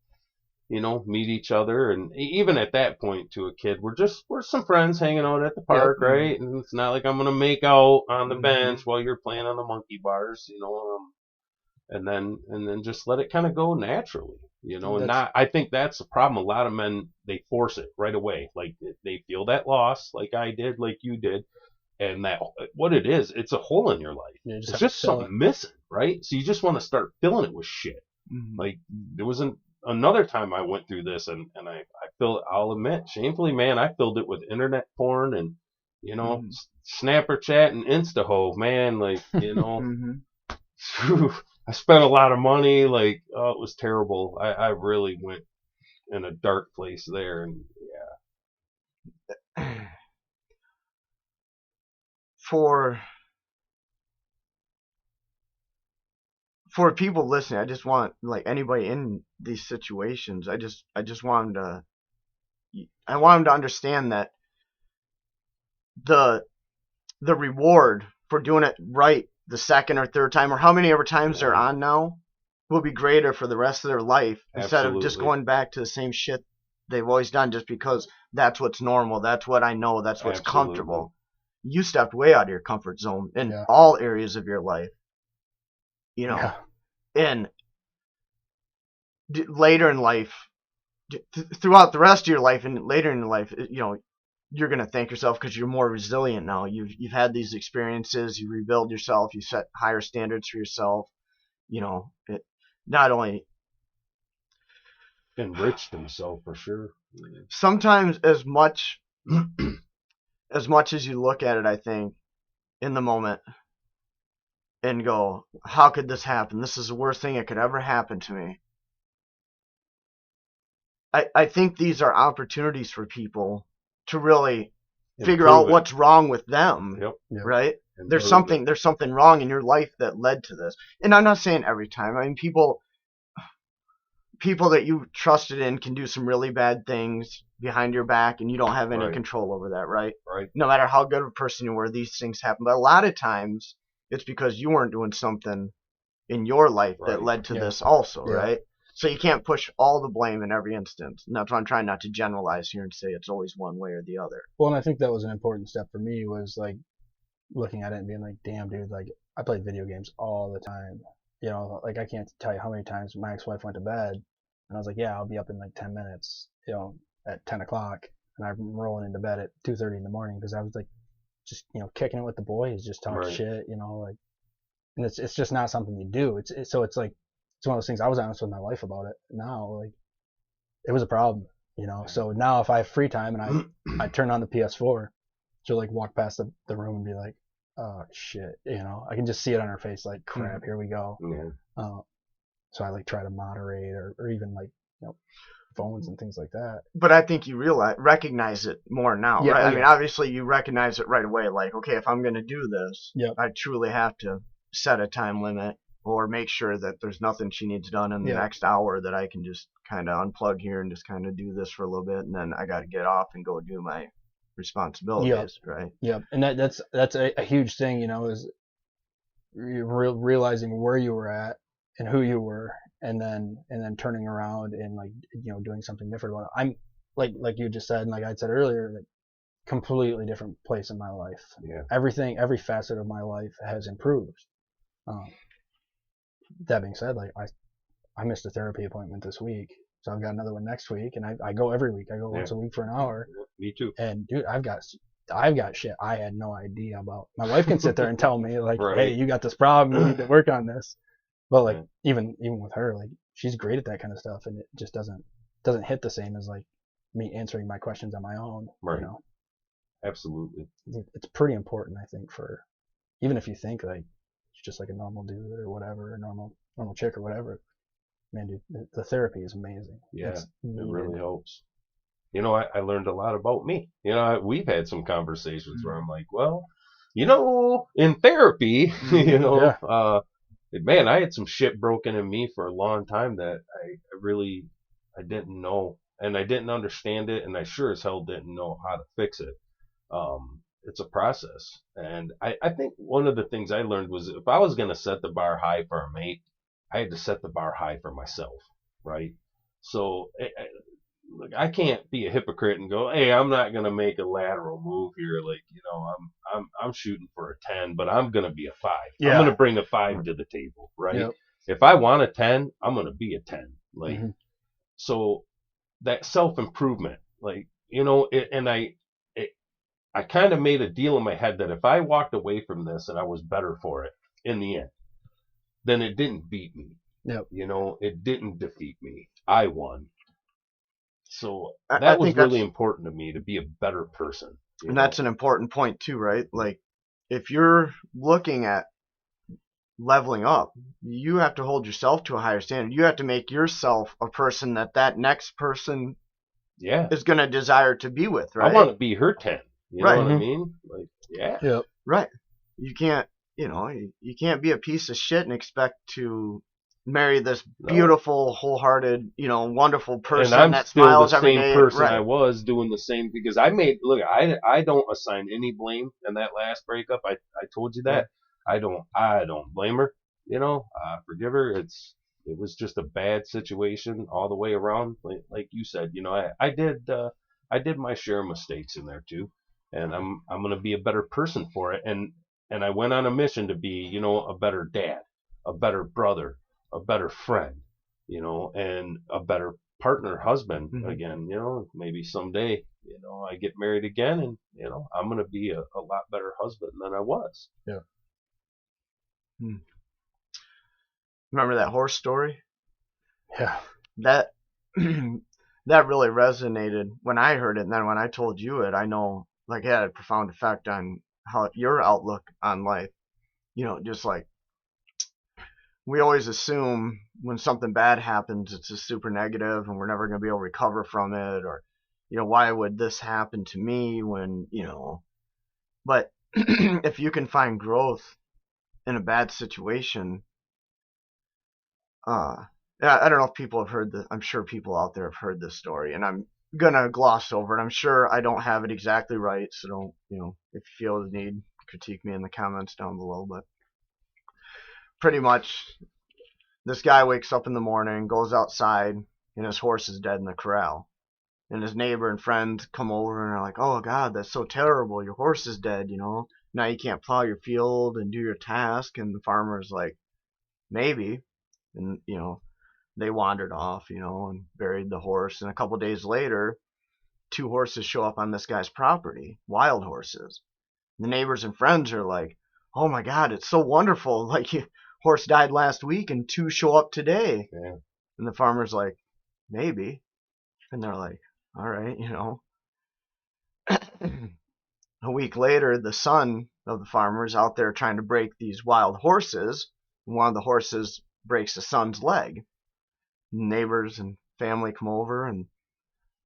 meet each other. And even at that point, to a kid, we're some friends hanging out at the park, Yep. right? And it's not like I'm gonna make out on the Mhm. bench while you're playing on the monkey bars, and then just let it kind of go naturally, and I think that's the problem. A lot of men, they force it right away. Like they feel that loss, like I did, like you did, and that what it is, it's a hole in your life. You It's have just to fill something missing, right? So you just want to start filling it with shit. Mhm. Like there was another time I went through this, and I'll admit, shamefully, man, I filled it with internet porn and Mhm. Snapper chat and InstaHo, man, like Mhm. I spent a lot of money, like it was terrible. I really went in a dark place there, and For people listening, I just want, like, anybody in these situations, I just want them to understand that the reward for doing it right the second or third time, or how many ever times they're Right. on now, will be greater for the rest of their life, instead of just Absolutely. going back to the same shit they've always done just because that's what's normal, that's what I know, that's what's Absolutely. comfortable. You stepped way out of your comfort zone in Yeah. all areas of your life, Yeah. and later in life, throughout the rest of your life and later in your life, you're going to thank yourself because you're more resilient now. You've had these experiences, you rebuild yourself, you set higher standards for yourself. It not only Enriched himself for sure. sometimes as much as you look at it, I think, in the moment and go, how could this happen? This is the worst thing that could ever happen to me. I think these are opportunities for people to really figure out what's wrong with them. Yep. Right? There's Improve it. something wrong in your life that led to this. And I'm not saying every time. I mean, people that you trusted in can do some really bad things behind your back, and you don't have any Right. control over that, right? Right. No matter how good of a person you were, these things happen. But a lot of times, it's because you weren't doing something in your life that Right. led to Yeah. this also, Yeah. right? So you can't push all the blame in every instance. And that's why I'm trying not to generalize here and say it's always one way or the other. Well, and I think that was an important step for me, was like looking at it and being like, damn, dude, like I played video games all the time. Like I can't tell you how many times my ex-wife went to bed and I was like, yeah, I'll be up in like 10 minutes, at 10 o'clock. And I'm rolling into bed at 2:30 in the morning because I was like, just, kicking it with the boys, just talk Right. shit, like, and it's just not something you do. So it's like, it's one of those things. I was honest with my wife about it. Now, like, it was a problem, So now if I have free time and I turn on the PS4, she'll like walk past the room and be like, oh shit, I can just see it on her face, like, crap, here we go. Yeah. So I like try to moderate or even like, phones and things like that. But I think you recognize it more now, Yeah, right? oh, I mean, obviously you recognize it right away. Like, okay, if I'm going to do this, Yep. I truly have to set a time limit or make sure that there's nothing she needs done in the next hour, that I can just kind of unplug here and just kind of do this for a little bit, and then I got to get off and go do my responsibilities, right? Yep. And that's a huge thing, is realizing where you were at and who you were, and then turning around and like, doing something different about it. I'm like you just said, and like I said earlier, like completely different place in my life. Yeah. Every facet of my life has improved. That being said, like I missed a therapy appointment this week, so I've got another one next week, and I go every week. I go once a week for an hour. Me too. And dude, I've got shit I had no idea about. My wife can sit there and tell me like, Right. hey, you got this problem, you need to work on this. But like, Yeah. even with her, like, she's great at that kind of stuff, and it just doesn't hit the same as like me answering my questions on my own. Right. Absolutely. It's pretty important, I think, for even if you think like it's just like a normal dude or whatever, a normal chick or whatever. Man, dude, the therapy is amazing. Yeah, It's it needed. really helps. I learned a lot about me. We've had some conversations where I'm like, well, in therapy, man, I had some shit broken in me for a long time that I didn't know, and I didn't understand it, and I sure as hell didn't know how to fix it. It's a process, and I think one of the things I learned was if I was going to set the bar high for a mate, I had to set the bar high for myself, right? So I can't be a hypocrite and go, hey, I'm not going to make a lateral move here. Like, I'm shooting for a 10, but I'm going to be a 5. Yeah. I'm going to bring a 5 to the table, right? Yep. If I want a 10, I'm going to be a 10. Like, Mm-hmm. So that self-improvement, like, and I kind of made a deal in my head that if I walked away from this and I was better for it in the end, then it didn't beat me. Yep. It didn't defeat me. I won. So I that was think really that's- important to me, to be a better person. And that's an important point too, right? Like, if you're looking at leveling up, you have to hold yourself to a higher standard. You have to make yourself a person that next person is going to desire to be with, right? I want to be her 10. You Right. know what I Mhm. mean? Like, yeah. Yep. Right. You can't, you can't be a piece of shit and expect to marry this beautiful, wholehearted, wonderful person and I'm that still smiles the every same day. person Right. I was doing the same, because I don't assign any blame in that last breakup. I told you that. I don't blame her. Forgive her. It was just a bad situation all the way around. Like you said, I did my share of mistakes in there too, and I'm gonna be a better person for it. And I went on a mission to be, a better dad, a better brother, a better friend, and a better partner, husband. Mhm. Again, maybe someday, I get married again, and I'm gonna be a lot better husband than I was. Yeah. Remember that horse story? Yeah. That that really resonated when I heard it, and then when I told you it, I know like it had a profound effect on how your outlook on life. Just like we always assume when something bad happens, it's just super negative, and we're never going to be able to recover from it, or why would this happen to me when But if you can find growth in a bad situation, yeah, I don't know if people have heard this. I'm sure people out there have heard this story, and I'm gonna gloss over it. I'm sure I don't have it exactly right, so don't, if you feel the need, critique me in the comments down below. But pretty much, this guy wakes up in the morning, goes outside, and his horse is dead in the corral. And his neighbor and friends come over and are like, "Oh God, that's so terrible. Your horse is dead. Now you can't plow your field and do your task." And the farmer's like, "Maybe." And they wandered off, and buried the horse. And a couple days later, 2 horses show up on this guy's property, wild horses. The neighbors and friends are like, "Oh my God, it's so wonderful. Like, horse died last week and 2 show up today." Yeah. And the farmer's like, "Maybe." And they're like, "All right, A week later, the son of the farmer is out there trying to break these wild horses. And one of the horses breaks the son's leg. Neighbors and family come over and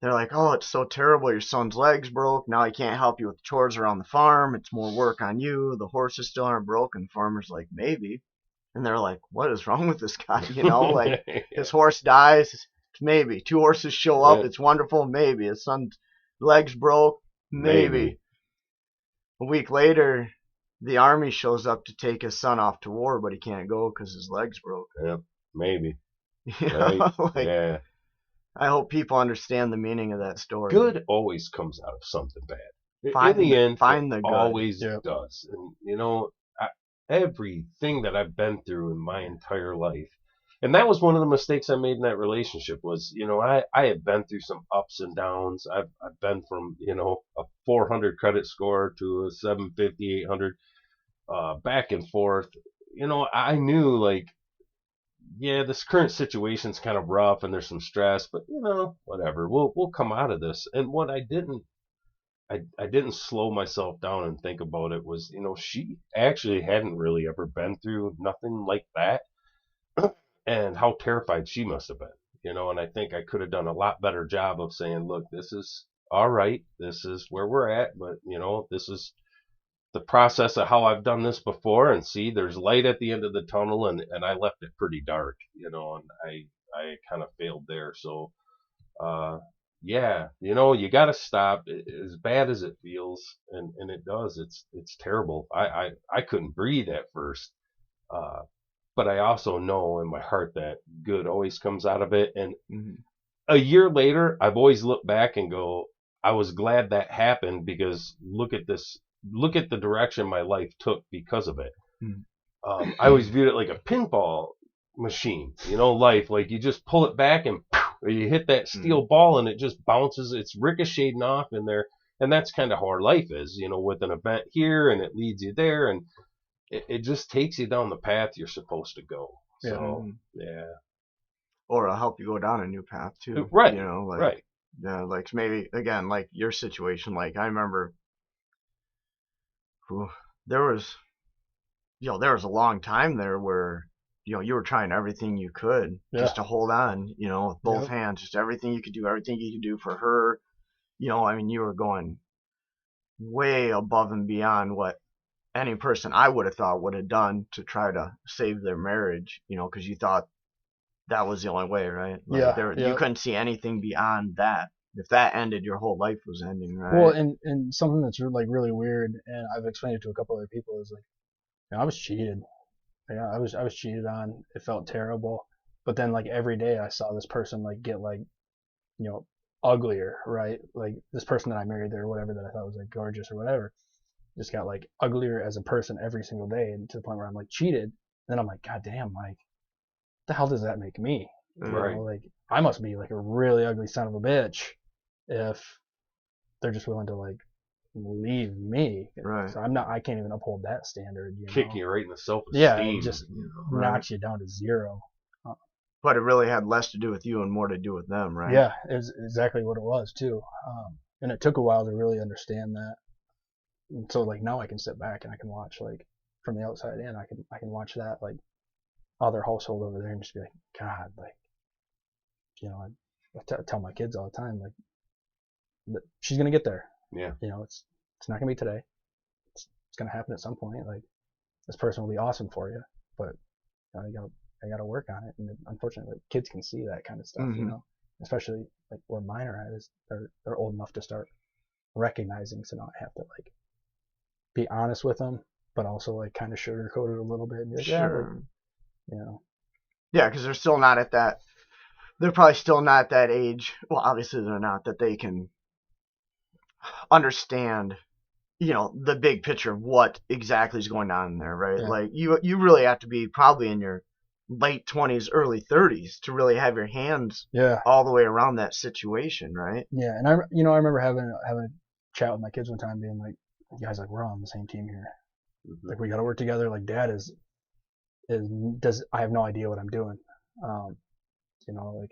they're like, "Oh, it's so terrible. Your son's leg's broke. Now he can't help you with chores around the farm. It's more work on you. The horses still aren't broken." The farmer's like, "Maybe." And they're like, "What is wrong with this guy?" Like his horse dies. Maybe. 2 horses show up. Yeah. It's wonderful. Maybe. His son's leg's broke. Maybe. A week later, the army shows up to take his son off to war, but he can't go because his leg's broke. Yeah, maybe. You Right? know, like Yeah. I hope people understand the meaning of that story. Good always comes out of something bad. In Find the end, find it the good. always Yeah. does. And, you know, everything that I've been through in my entire life, and that was one of the mistakes I made in that relationship was, you know, I had been through some ups and downs. I've been from, you know, a 400 credit score to a 750, 800, back and forth. You know, I knew, like, yeah, this current situation's kind of rough and there's some stress, but you know, whatever. We'll come out of this. And what I didn't slow myself down and think about it was, you know, she actually hadn't really ever been through nothing like that, and how terrified she must have been. You know, and I think I could have done a lot better job of saying, look, this is all right. This is where we're at, but you know, this is the process of how I've done this before, and see, there's light at the end of the tunnel, and I left it pretty dark, you know, and I kind of failed there. So, uh, yeah, you know, you got to stop. As bad as it feels, and it does, it's terrible. I couldn't breathe at first, uh, but I also know in my heart that good always comes out of it. And Mhm. a year later, I've always looked back and go, I was glad that happened, because look at this, look at the direction my life took because of it. Mhm. I always viewed it like a pinball machine, you know, life, like you just pull it back and or you hit that steel ball and it just bounces, it's ricocheting off in there. And that's kind of how our life is, you know, with an event here and it leads you there, and it just takes you down the path you're supposed to go. Yeah. So, yeah. Or I'll help you go down a new path too. Right. You know, like Right. yeah, like maybe again, like your situation. Like I remember, whew, there was, you know, there was a long time there where, you know, you were trying everything you could Yeah. just to hold on, you know, with both Yep. hands, just everything you could do, everything you could do for her. You know, I mean, you were going way above and beyond what any person I would have thought would have done to try to save their marriage, you know, because you thought that was the only way, right? Like Yeah, there, yeah. you couldn't see anything beyond that. If that ended, your whole life was ending, right? Well, and something that's like really weird, and I've explained it to a couple other people, is like, you know, I was cheated. Yeah, I was cheated on. It felt terrible. But then like every day I saw this person like get like, you know, uglier, right? Like this person that I married there or whatever that I thought was like gorgeous or whatever, just got like uglier as a person every single day, and to the point where I'm like cheated. Then I'm like, God damn, like, the hell does that make me? You Right. know, like I must be like a really ugly son of a bitch if they're just willing to like leave me. Right. So I can't even uphold that standard, you know. Kicking you right in the self-esteem. Yeah, it just you know. Right. knocks you down to zero. But it really had less to do with you and more to do with them, right? Yeah, it's exactly what it was too. And it took a while to really understand that. And so like now I can sit back and I can watch like from the outside in. I can watch that like other household over there and just be like, God, like, you know, I tell my kids all the time like, she's gonna get there. Yeah. You know, it's not gonna be today. It's gonna happen at some point. Like this person will be awesome for you, but you know, I gotta work on it. And unfortunately, like, kids can see that kind of stuff, you Mhm. know, especially like where mine are at is they're old enough to start recognizing, so now I have to like be honest with them, but also like kind of sugarcoat it a little bit and be like, yeah, like, Sure. you know, Yeah, because they're still not at that. They're probably still not that age. Well, obviously they're not, that they can understand, you know, the big picture of what exactly is going on in there, right? Yeah. Like you really have to be probably in your late 20s, early 30s to really have your hands yeah, all the way around that situation, right? yeah. And I remember having a chat with my kids one time, being like, guys, like we're all on the same team here. Mhm. Like we got to work together. Like dad I have no idea what I'm doing. You know, like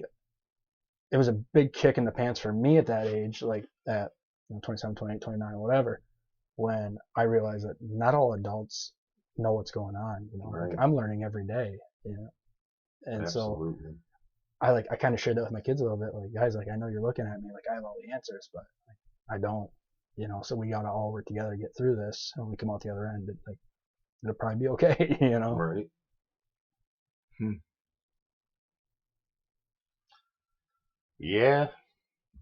it was a big kick in the pants for me at that age, like at 27, 28, 29, whatever, when I realized that not all adults know what's going on. You know, Right. like I'm learning every day. You know, and Absolutely. so I kind of shared that with my kids a little bit. Like, guys, like I know you're looking at me like I have all the answers, but like, I don't. You know, so we gotta all work together to get through this, and when we come out the other end, it'll probably be okay. You know. Right. Yeah.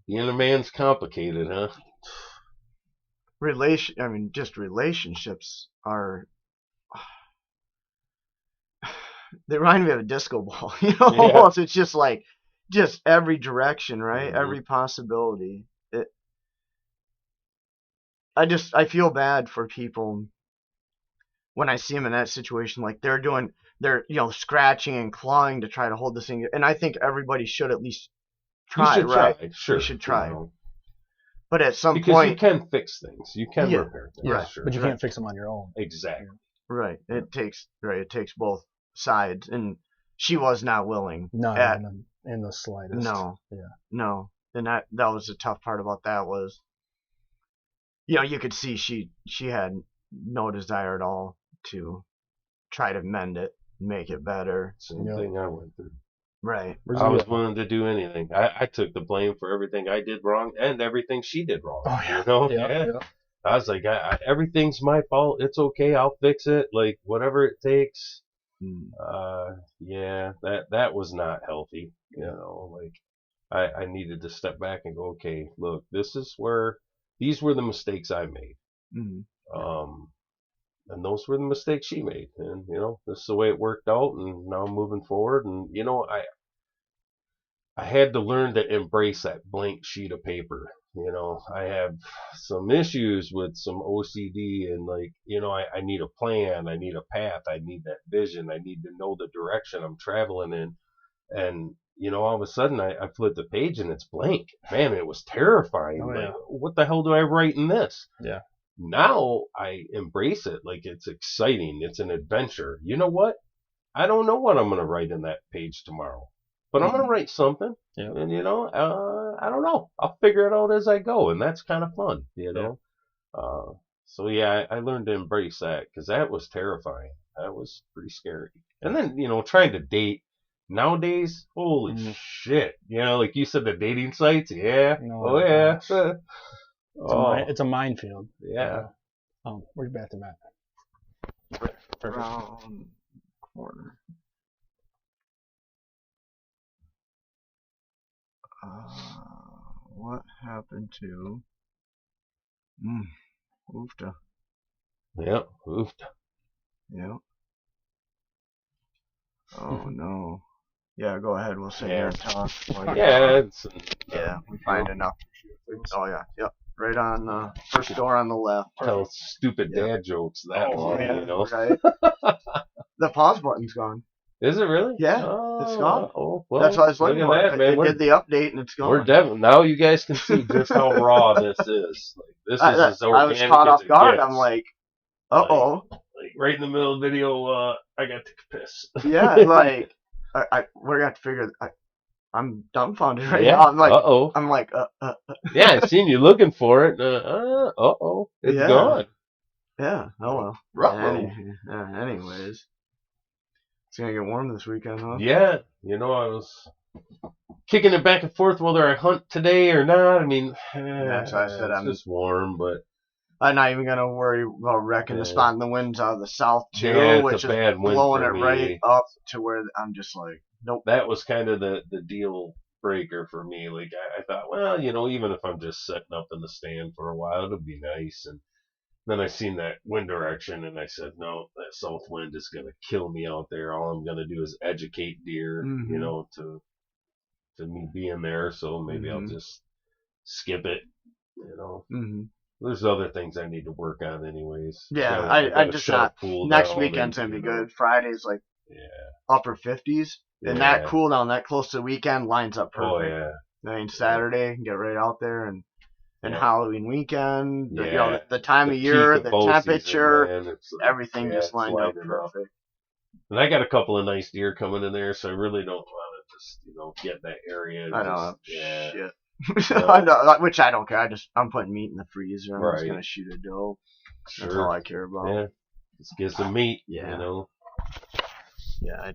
Being a man's complicated, huh? Just relationships are they remind me of a disco ball. You know, Yeah. almost. It's just like just every direction, right? Mhm. Every possibility. I feel bad for people when I see them in that situation. Like they're scratching and clawing to try to hold this thing, and I think everybody should at least You try, should right? try, sure. You should try. You know, But at some because you point, can fix things. You can Yeah. repair things. Yeah, Right. Sure. but you Right. can't fix them on your own. Exactly. right, it takes both sides, and she was not willing. Not at, in the slightest. no, Yeah. no, and that was the tough part about that was, you could see she had no desire at all to try to mend it, make it better. Same Yeah. thing I went through. Right. Where's I the- was willing to do anything. I took the blame for everything I did wrong and everything she did wrong. Oh, yeah. You know? Yeah. I was like, everything's my fault. It's okay. I'll fix it. Like, whatever it takes. Yeah, that was not healthy. You know, like, I needed to step back and go, okay, look, these were the mistakes I made. Mm-hmm. And those were the mistakes she made. And, this is the way it worked out. And now I'm moving forward. And, I had to learn to embrace that blank sheet of paper. I have some issues with some OCD and like, I need a plan. I need a path. I need that vision. I need to know the direction I'm traveling in. And, all of a sudden I flipped the page and it's blank. Man, it was terrifying. Oh, yeah. Like, what the hell do I write in this? Yeah. Now I embrace it like it's exciting. It's an adventure. You know what? I don't know what I'm going to write in that page tomorrow. But I'm going to write something, Yeah. and, I don't know. I'll figure it out as I go, and that's kind of fun, So, yeah, I learned to embrace that because that was terrifying. That was pretty scary. And then, trying to date nowadays, holy shit. Like you said, the dating sites, yeah. No, Oh, yeah. It's a minefield. Yeah. Where's your bathroom at? Perfect. Around corner. What happened to Oofta? Yeah, oofed. Yep. Oh no. Yeah, go ahead. We'll sit here Yeah. and talk. Yeah, We find enough. Oh yeah. Yep. Right on the first door on the left. tell stupid dad jokes that long, Right. The pause button's gone. Is it really? Yeah, Oh, it's gone. Oh, well, That's why I was looking look at for that, it. man. It did the update and it's gone. We're definitely now. You guys can see just how raw this is. Like, this is as I organic was caught as off it guard. gets. I'm like, uh-oh. Like right in the middle of the video, I got to take a piss. Yeah, like, we're going to have to figure. I'm dumbfounded right now. I'm like, uh-oh. I'm like, Yeah, I seen you looking for it. Uh-oh. It's Yeah. gone. Yeah. Oh well. Ruh-roh. Anyways, it's gonna get warm this weekend, huh? Yeah, I was kicking it back and forth whether I hunt today or not. I mean, That's why I said it's I'm just warm, but I'm not even gonna worry about wrecking the spot. And the winds out of the south too, Yeah, it's which a is bad wind blowing for it me. right up to where I'm just like, nope. that was kind of the deal breaker for me. Like I thought, well, even if I'm just setting up in the stand for a while, it'll be nice. And then I seen that wind direction, and I said, no, that south wind is gonna kill me out there. All I'm gonna do is educate deer, Mhm. to me being there. So maybe I'll Mhm. just skip it. Mm-hmm. There's other things I need to work on, anyways. Yeah, Gotta I just shut a not. pool Next down weekend's and, gonna be good. Friday's like Yeah. upper 50s, and Yeah. that cool down that close to the weekend lines up perfect. Oh yeah. I mean, Saturday, get right out there, and Yeah. Halloween weekend, Yeah. the time The of year, peak the of bow season, temperature, man, it's like, everything yeah, just it's lined up lining up. perfect. And I got a couple of nice deer coming in there, so I really don't want to just, get that area. And I know, just, yeah. shit. Yeah. I know, which I don't care. I'm putting meat in the freezer. I'm just Right. gonna shoot a doe. That's Sure. all I care about. Yeah. Just get some meat, Yeah. Yeah,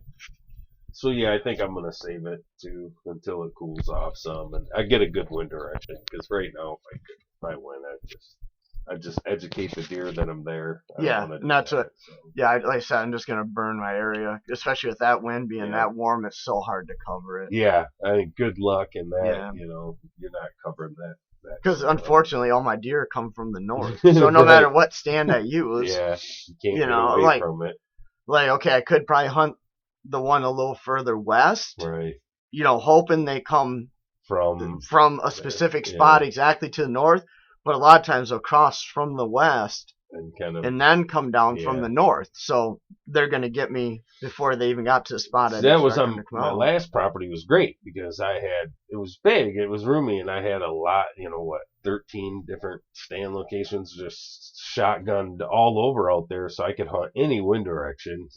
So yeah, I think I'm gonna save it too until it cools off some, and I get a good wind direction. Because right now, if I win, I just educate the deer that I'm there. I don't Yeah, wanna do and that's that, so. yeah. Like I said, I'm just gonna burn my area, especially with that wind being Yeah. that warm. It's so hard to cover it. Yeah, I mean, good luck in that. Yeah. You're not covering that. Because unfortunately, all my deer come from the north. So no matter what stand I use, Yeah, you can't you get know, away like- from it. okay, I could probably hunt the one a little further west, Right. you know, hoping they come From a specific spot exactly to the north. But a lot of times they'll cross from the west and kind of and then come down from Yeah. the north. So they're going to get me before they even got to the spot. I that was expect on them to come my out. last property was great because it was big, it was roomy, and I had a lot, 13 different stand locations just shotgunned all over out there, so I could hunt any wind direction.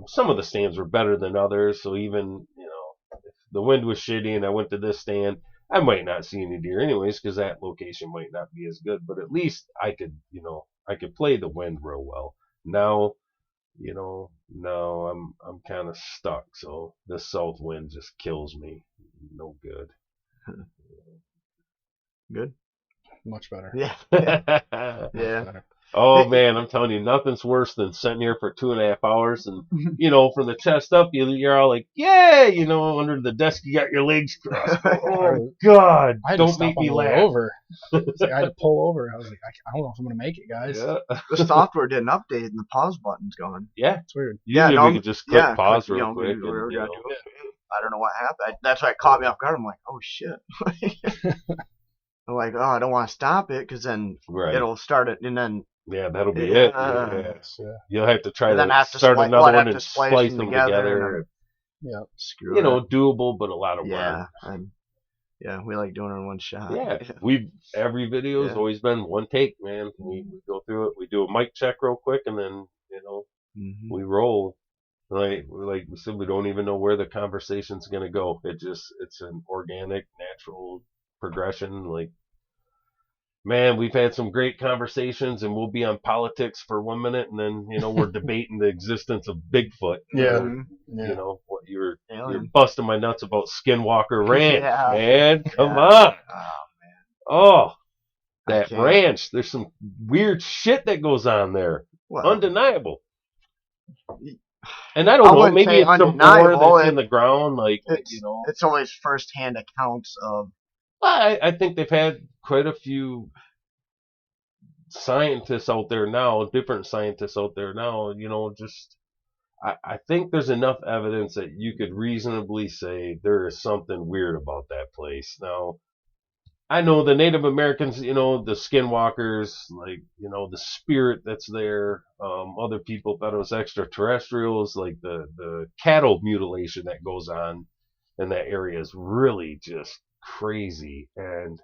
Some of the stands were better than others, so even if the wind was shitty and I went to this stand, I might not see any deer anyways because that location might not be as good, but at least I could play the wind real well. Now, I'm kind of stuck, so this south wind just kills me. No good. Good. Much better. Yeah. Much Yeah. better. Oh man, I'm telling you, nothing's worse than sitting here for 2.5 hours and from the chest up, you're all like, yeah, under the desk you got your legs crossed. Oh God, I had to don't stop make on me the way laugh. over. I had to pull over. I was like, I don't know if I'm gonna make it, guys. Yeah, The software did an update and the pause button's gone. yeah. It's weird. Usually no, we could just click pause click, real quick. whatever And, we gotta do. I don't know what happened. That's why it caught me off guard. I'm like, oh shit. I'm like, oh, I don't want to stop it because then right. it'll start it and then Yeah, that'll be it. Yeah. You'll have to try and then to I have to start another one and splice splice them them together. together. Yeah. Screw it. Doable, but a lot of work. Yeah, we like doing it in one shot. Yeah, every video has always been one take, man. We go through it. We do a mic check real quick, and then we roll. Like we said, we don't even know where the conversation's gonna go. It's an organic, natural progression. Like, man, we've had some great conversations, and we'll be on politics for 1 minute, and then we're debating the existence of Bigfoot. Yeah. What you're busting my nuts about Skinwalker Ranch, Yeah. man. Come on. Oh, that can't. ranch. There's some weird shit that goes on there. Well, Undeniable. And I don't know, wouldn't maybe say it's some more undeniable. that's in the ground, it's always first-hand accounts of. I think they've had quite a few scientists out there now, different scientists out there now, I think there's enough evidence that you could reasonably say there is something weird about that place. Now, I know the Native Americans, the skinwalkers, the spirit that's there. Other people thought it was extraterrestrials, like the cattle mutilation that goes on in that area is really just crazy. And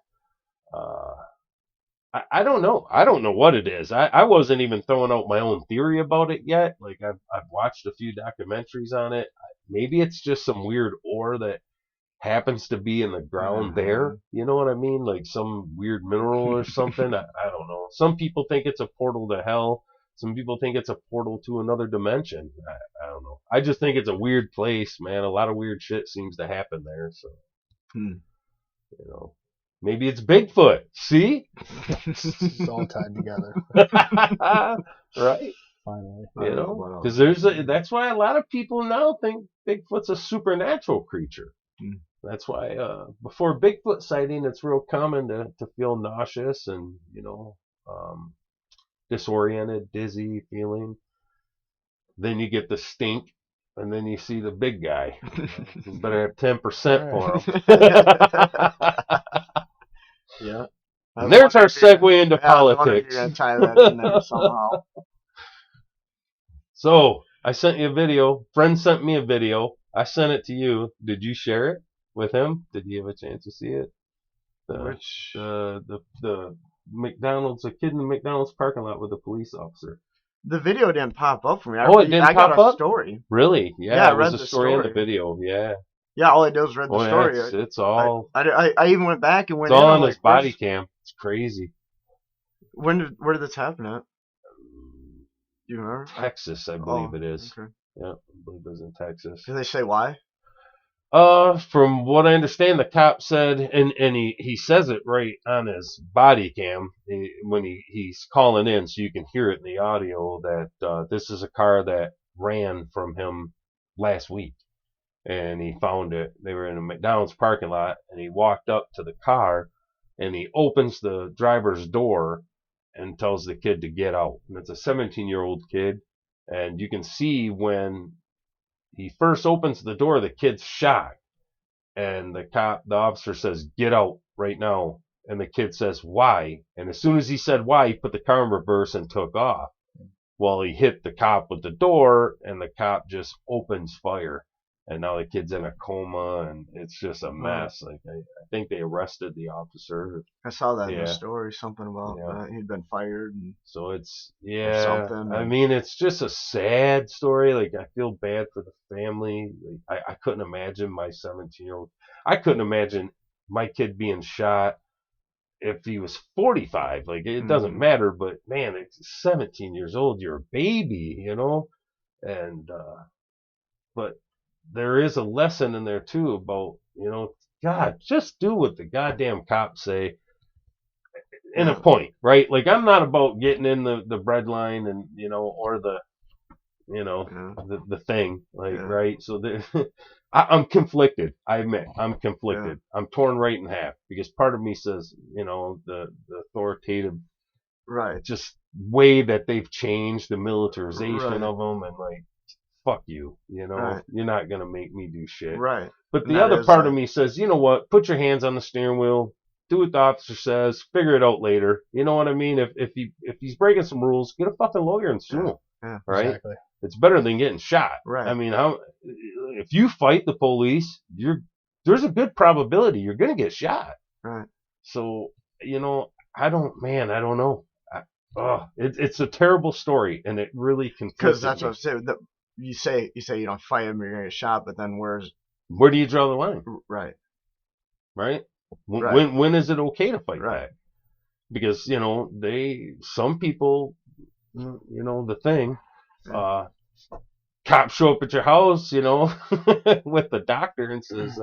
I don't know. I don't know what it is. I wasn't even throwing out my own theory about it yet. Like I've watched a few documentaries on it. Maybe it's just some weird ore that happens to be in the ground there. You know what I mean? Like some weird mineral or something. I don't know. Some people think it's a portal to hell. Some people think it's a portal to another dimension. I don't know. I just think it's a weird place, man. A lot of weird shit seems to happen there. So, maybe it's Bigfoot. See? It's all tied together. Right? Finally. Because that's why a lot of people now think Bigfoot's a supernatural creature. That's why before Bigfoot sighting, it's real common to feel nauseous and, disoriented, dizzy feeling. Then you get the stink, and then you see the big guy. You better have 10% for him. Yeah. And there's our segue into politics. You're gonna tie that in there somehow. So, I sent you a video. Friend sent me a video. I sent it to you. Did you share it with him? Did you have a chance to see it? The McDonald's, a kid in the McDonald's parking lot with a police officer. The video didn't pop up for me. It didn't I pop got a up? story. Really? Yeah, I it was read a the story in the story. video. Yeah. Yeah, all I did was read the story. Yeah, it's all. I even went back and went. It's all in, on his body cam. It's crazy. Where did this happen at? Do you remember? Texas, I believe it is. Okay. Yeah, I believe it was in Texas. Did they say why? From what I understand, the cop said, and he says it right on his body cam when he's calling in, so you can hear it in the audio, that this is a car that ran from him last week. And he found it. They were in a McDonald's parking lot, and he walked up to the car, and he opens the driver's door and tells the kid to get out. And it's a 17-year-old kid, and you can see when he first opens the door, the kid's shocked. And the officer says, "Get out right now." And the kid says, "Why?" And as soon as he said why, he put the car in reverse and took off. Well, he hit the cop with the door, and the cop just opens fire. And now the kid's in a coma, and it's just a mess. Like I think they arrested the officer. I saw that in Yeah. the story, something about he'd been fired. And So it's something. I mean, it's just a sad story. Like I feel bad for the family. Like, I couldn't imagine my 17-year-old. I couldn't imagine my kid being shot if he was 45. Like it doesn't matter. But man, it's 17 years old. You're a baby, you know. And but there is a lesson in there too about, you know, God, just do what the goddamn cops say. In a point, right? Like I'm not about getting in the bread line and, you know, or the, you know, the thing, like, right? So I'm conflicted. I admit I'm conflicted. I'm torn right in half because part of me says, you know, the authoritative, just way that they've changed the militarization of them, and like, fuck you, you know, you're not gonna make me do shit. But the other part of me says, you know what? Put your hands on the steering wheel. Do what the officer says. Figure it out later. You know what I mean? If he's breaking some rules, get a fucking lawyer and sue him. Right? Exactly. It's better than getting shot. I mean, if you fight the police, there's a good probability you're gonna get shot. So, you know, I don't know. It's a terrible story, and it really conflicts. Because that's what I'm saying. You say you don't fight him, you're gonna get shot, but then where do you draw the line? Right. When is it okay to fight back? Because, you know, some people, you know, the thing, cops show up at your house, you know, with the doctor and says,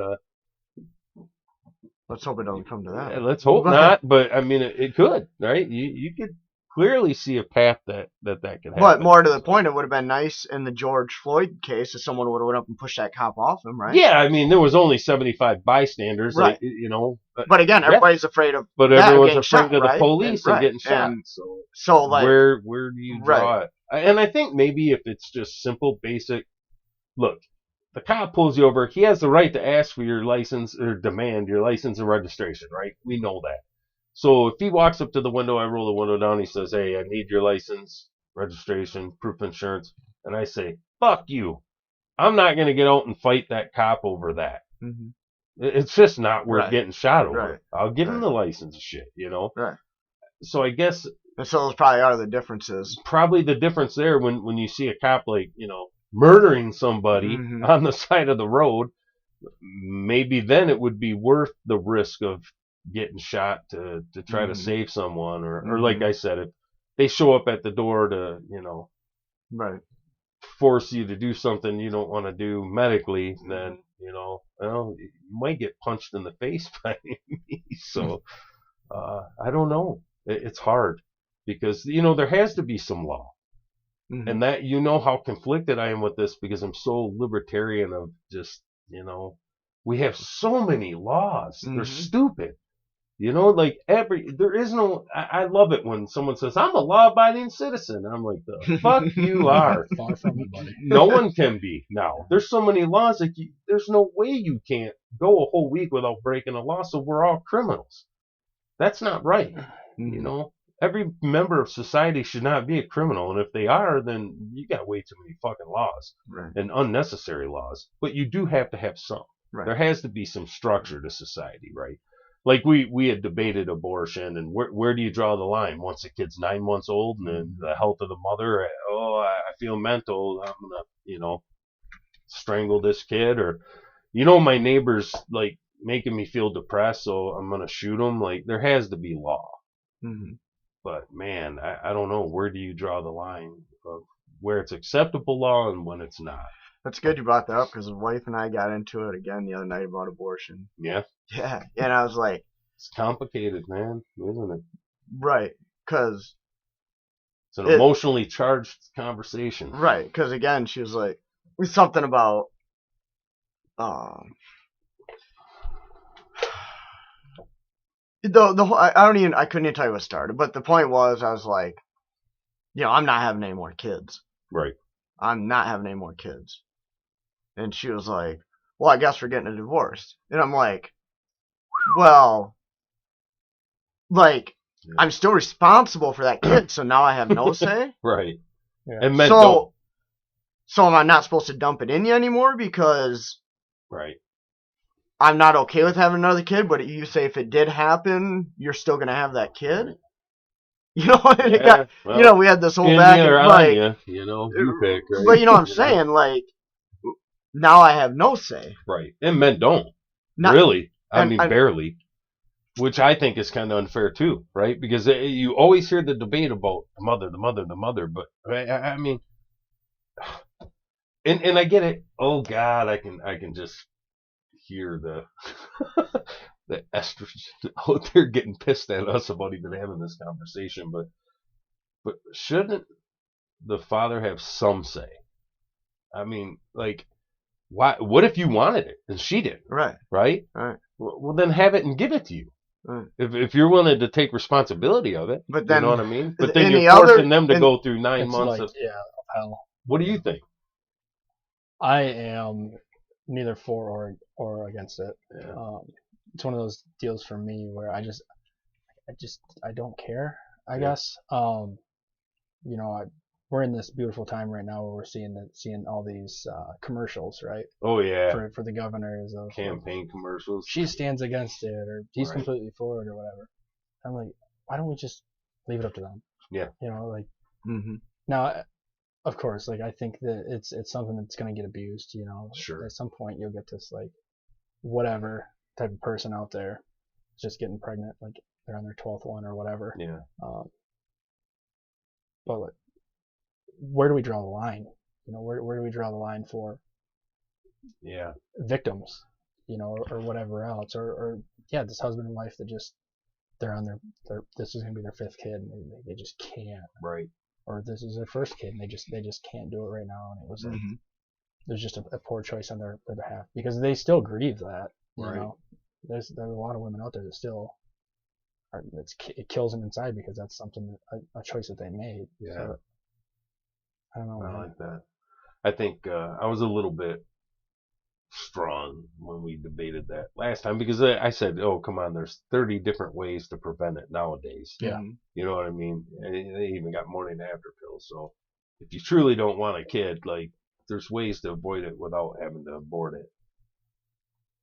let's hope it doesn't come to that. Let's hope not, but I mean, it could, right? You could clearly see a path that could happen. But more to the point, it would have been nice in the George Floyd case if someone would have went up and pushed that cop off him, right? Yeah, I mean, there was only 75 bystanders, like, you know. But again, everybody's afraid of. But everyone's afraid of the police and getting shot. So like, where do you draw it? And I think maybe if it's just simple, basic. Look, the cop pulls you over. He has the right to ask for your license or demand your license and registration, right? We know that. So if he walks up to the window, I roll the window down, he says, "Hey, I need your license, registration, proof of insurance." And I say, "Fuck you. I'm not going to get out and fight that cop over that." It's just not worth getting shot over. I'll give him the license and shit, you know? So I guess... And so those probably are the differences. Probably the difference there when you see a cop, like, you know, murdering somebody on the side of the road, maybe then it would be worth the risk of getting shot to try to save someone, or like I said, if they show up at the door to, you know, force you to do something you don't want to do medically, then, you know, well, you might get punched in the face by me. So I don't know. It's hard because, you know, there has to be some law. And that, you know, how conflicted I am with this because I'm so libertarian of just, you know, we have so many laws. They're stupid. You know, like there is no, I love it when someone says, "I'm a law-abiding citizen." And I'm like, the fuck you are. Far from it, buddy. No one can be now. There's so many laws that there's no way you can't go a whole week without breaking a law, so we're all criminals. That's not right. You know, every member of society should not be a criminal. And if they are, then you got way too many fucking laws and unnecessary laws. But you do have to have some. There has to be some structure to society, right? Like we had debated abortion and where do you draw the line once a kid's 9 months old and the health of the mother, I feel mental, I'm gonna, you know, strangle this kid, or, you know, my neighbor's like making me feel depressed, so I'm gonna shoot him. Like, there has to be law. But man, I don't know, where do you draw the line of where it's acceptable law and when it's not? That's good you brought that up because the wife and I got into it again the other night about abortion. Yeah, and I was like, it's complicated, man, isn't it? Right, because it's an emotionally charged conversation. Right, because again, she was like, something about the whole, I couldn't even tell you what started, but the point was, I was like, you know, I'm not having any more kids. Right. I'm not having any more kids. And she was like, well, I guess we're getting a divorce. And I'm like, well, like, I'm still responsible for that kid, so now I have no say? Right. Yeah. And men don't. So am I not supposed to dump it in you anymore because Right. I'm not okay with having another kid, but you say if it did happen, you're still going to have that kid? You know, and it got, well, you know, we had this whole in back there, and like, you know, you pick, right? but you know what I'm saying? Like, now I have no say. Right. And men don't. Not, really. I and mean, barely. Which I think is kind of unfair too, right? Because you always hear the debate about the mother, but I mean, and I get it. Oh God, I can just hear the the estrogen out there getting pissed at us about even having this conversation. But shouldn't the father have some say? I mean, like, why? What if you wanted it and she didn't? Right. Right. Well, then have it and give it to you. Right. If you're willing to take responsibility of it, but then, you know what I mean? But then you're the forcing them to go through 9 months of hell. What do you think? I am neither for or against it. Yeah. It's one of those deals for me where I don't care, I guess. You know, we're in this beautiful time right now where we're seeing all these commercials, right? Oh yeah. For the governors of campaign commercials. She stands against it, or he's Right. completely for it, or whatever. I'm like, why don't we just leave it up to them? Yeah. You know, like Mm-hmm. now, of course, like I think that it's something that's gonna get abused. You know, Sure. At some point, you'll get this like whatever type of person out there just getting pregnant, like they're on their 12th one or whatever. Yeah. But like, where do we draw the line? You know, where do we draw the line for Yeah. victims? You know, or whatever else, or this husband and wife that just they're on their this is gonna be their 5th kid and they just can't. Right. Or this is their 1st kid and they just can't do it right now, and it was like there's just a poor choice on their behalf because they still grieve that. You Right. know, there's a lot of women out there that still it kills them inside because that's something a choice that they made. Yeah. So, I don't know. I Man. like that. I think I was a little bit strong when we debated that last time because I said, oh, come on, there's 30 different ways to prevent it nowadays. Yeah. You know what I mean? And they even got morning and after pills. So if you truly don't want a kid, like, there's ways to avoid it without having to abort it.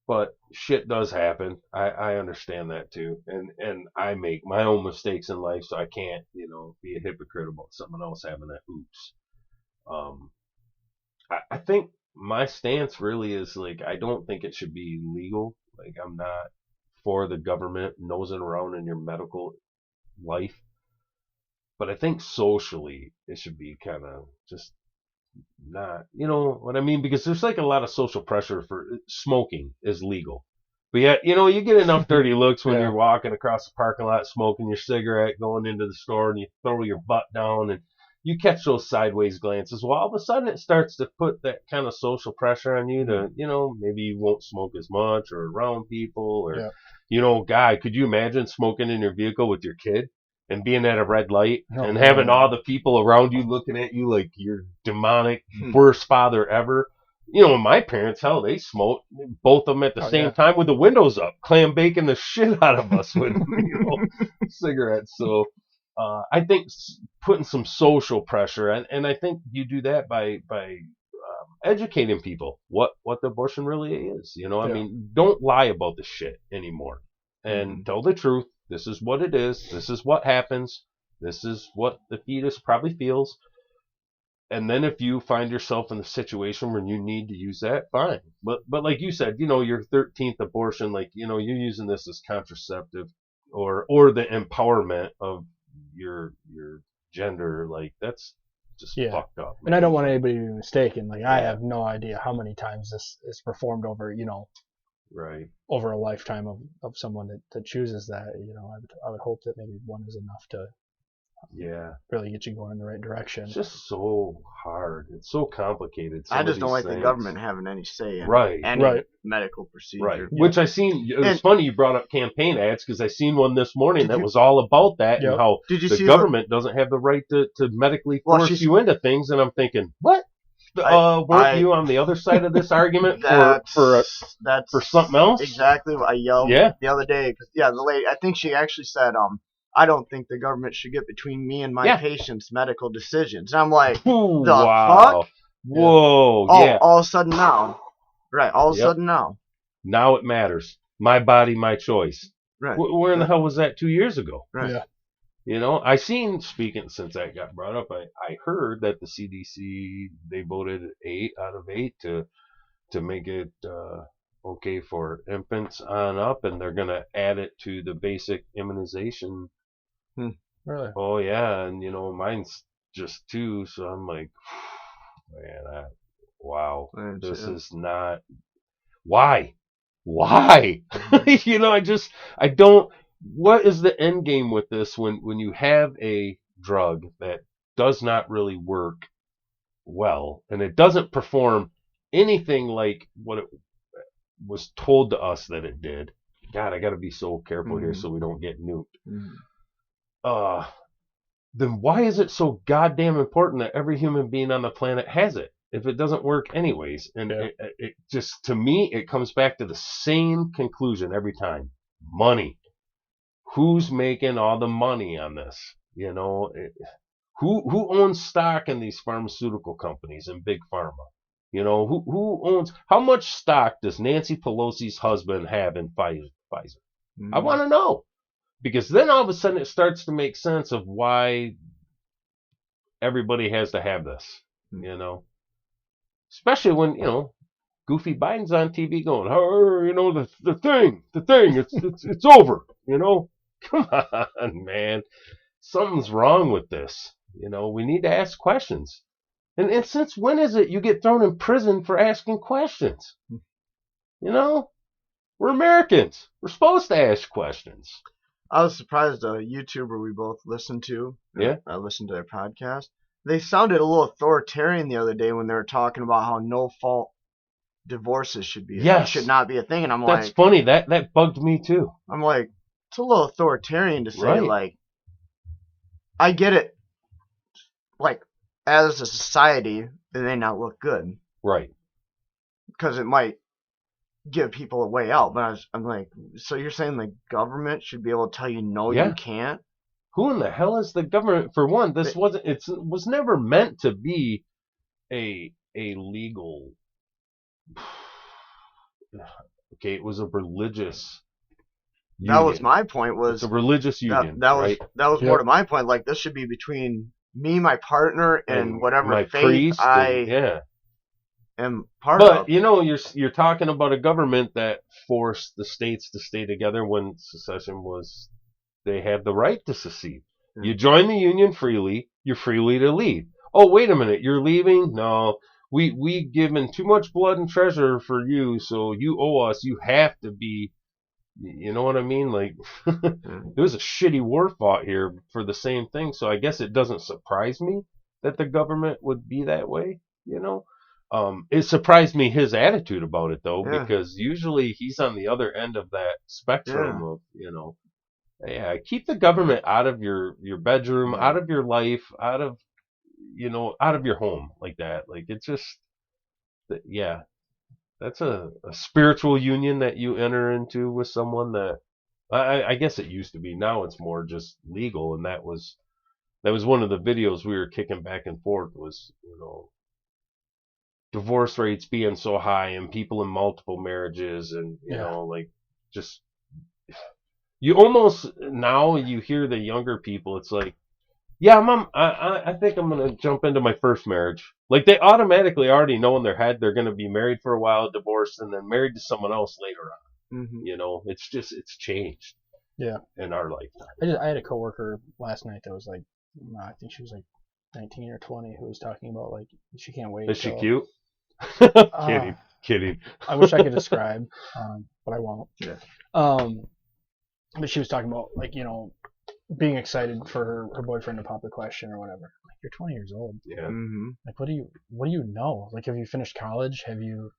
But shit does happen. I understand that too. And I make my own mistakes in life, so I can't, you know, be a hypocrite about someone else having that oops. I think my stance really is like I don't think it should be legal. Like I'm not for the government nosing around in your medical life. But I think socially it should be kind of just not, you know what I mean? Because there's like a lot of social pressure for smoking is legal. But yet, you know, you get enough dirty looks when you're walking across the parking lot smoking your cigarette, going into the store, and you throw your butt down and you catch those sideways glances. Well, all of a sudden it starts to put that kind of social pressure on you to, you know, maybe you won't smoke as much or around people or, you know, guy, could you imagine smoking in your vehicle with your kid and being at a red light and having all the people around you looking at you like you're demonic, worst father ever? You know, my parents, hell, they smoked, both of them at the same time with the windows up, clam baking the shit out of us with, you know, cigarettes. So, I think putting some social pressure, and I think you do that by educating people what the abortion really is. You know, I mean, don't lie about the shit anymore, and tell the truth. This is what it is. This is what happens. This is what the fetus probably feels. And then if you find yourself in a situation where you need to use that, fine. But like you said, you know, your 13th abortion, like, you know, you're using this as contraceptive or the empowerment of your gender, like that's just fucked up. Man. And I don't want anybody to be mistaken. Like I have no idea how many times this is performed over, you know, over a lifetime of someone that chooses that. You know, I would hope that maybe one is enough to really get you going in the right direction. It's just so hard. It's so complicated. I just don't like the government having any say in any medical procedure. Right. Which I seen. It was funny you brought up campaign ads because I seen one this morning that was all about that and how the government doesn't have the right to medically force you into things. And I'm thinking, what? weren't you on the other side of this argument for something else? Exactly what I yelled the other day. Cause, the lady, I think she actually said, I don't think the government should get between me and my patient's medical decisions. And I'm like, fuck? Whoa, all of a sudden now. Right, all of a sudden now. Now it matters. My body, my choice. Right. Where in the hell was that 2 years ago? Right. Yeah. You know, I seen, speaking, since that got brought up, I heard that the CDC, they voted 8 out of 8 to make it okay for infants on up, and they're going to add it to the basic immunization. Really? Oh, yeah, and, you know, mine's just 2, so I'm like, man, wow, this is not, why? You know, I don't, what is the end game with this when you have a drug that does not really work well, and it doesn't perform anything like what it was told to us that it did? God, I got to be so careful here so we don't get nuked. Then why is it so goddamn important that every human being on the planet has it if it doesn't work anyways? And it just, to me, it comes back to the same conclusion every time. Money. Who's making all the money on this? You know, who owns stock in these pharmaceutical companies and big pharma? You know, who owns, how much stock does Nancy Pelosi's husband have in Pfizer? I want to know. Because then all of a sudden it starts to make sense of why everybody has to have this, you know. Especially when, you know, Goofy Biden's on TV going, oh, you know, the thing, it's over, you know. Come on, man. Something's wrong with this. You know, we need to ask questions. And since when is it you get thrown in prison for asking questions? You know, we're Americans. We're supposed to ask questions. I was surprised a YouTuber we both listened to. Yeah. I listened to their podcast. They sounded a little authoritarian the other day when they were talking about how no-fault divorces should not be a thing. And I'm like, that's funny. That bugged me too. I'm like, it's a little authoritarian to say, like, I get it. Like, as a society, it may not look good. Right. Because it might give people a way out. But I'm like, so you're saying the government should be able to tell you, no, you can't? Who in the hell is the government? For one, this was never meant to be a legal. Okay, it was a religious union. That was my point. It's a religious union. That was more to my point. Like, this should be between me, my partner, and whatever my faith priest I am part of. But you know, you're talking about a government that forced the states to stay together when secession was. They had the right to secede. You join the union freely. You're freely to leave. Oh, wait a minute. You're leaving? No. We given too much blood and treasure for you, so you owe us. You have to be. You know what I mean? Like, there was a shitty war fought here for the same thing. So I guess it doesn't surprise me that the government would be that way. You know, it surprised me his attitude about it though, because usually he's on the other end of that spectrum of, you know. Yeah, keep the government out of your bedroom, out of your life, out of your home like that. Like, it's just, that's a spiritual union that you enter into with someone that, I guess it used to be. Now it's more just legal, and that was one of the videos we were kicking back and forth was, you know, divorce rates being so high and people in multiple marriages and, you know, like, just... You almost, now you hear the younger people, it's like, yeah, Mom, I think I'm going to jump into my first marriage. Like, they automatically already know in their head they're going to be married for a while, divorced, and then married to someone else later on. You know, it's changed. Yeah. In our lifetime. I had a coworker last night that was like, I think she was like 19 or 20, who was talking about, like, she can't wait. Is she cute? Kidding. I wish I could describe, but I won't. Yeah. But she was talking about, like, you know, being excited for her boyfriend to pop the question or whatever. Like, you're 20 years old. Yeah. Like, what do you know? Like, have you finished college? Have you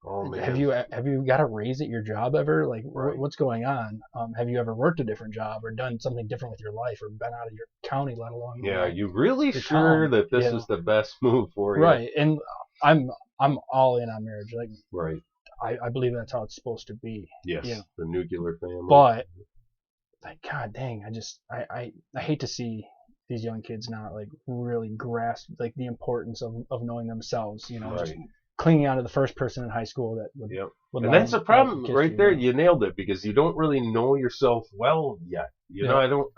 have you got a raise at your job ever? Like, what's going on? Have you ever worked a different job or done something different with your life or been out of your county, let alone? Yeah, you really sure that this is the best move for you? Right. And I'm all in on marriage. Like, Right. I believe that's how it's supposed to be. Yes. You know? The nuclear family. But like, God dang, I hate to see these young kids not like really grasp like the importance of knowing themselves. You know, right. just clinging on to the first person in high school that would. Yep. would And love- that's the problem love right you, there. you know? You nailed it because you don't really know yourself well yet. You know,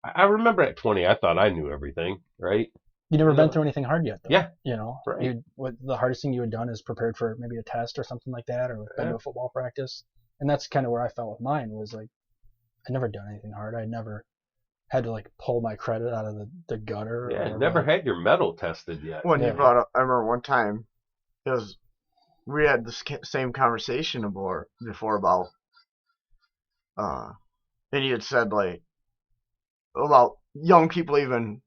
I remember at 20, I thought I knew everything, right? You never No. been through anything hard yet, though. Yeah. You know, Right. what the hardest thing you had done is prepared for maybe a test or something like that, or been Yeah. to a football practice. And that's kind of where I felt with mine was like, I'd never done anything hard. I never had to like pull my credit out of the gutter. Yeah, or never like, had your metal tested yet. When Yeah. you brought up, I remember one time, we had this same conversation before about, and you had said like about young people even,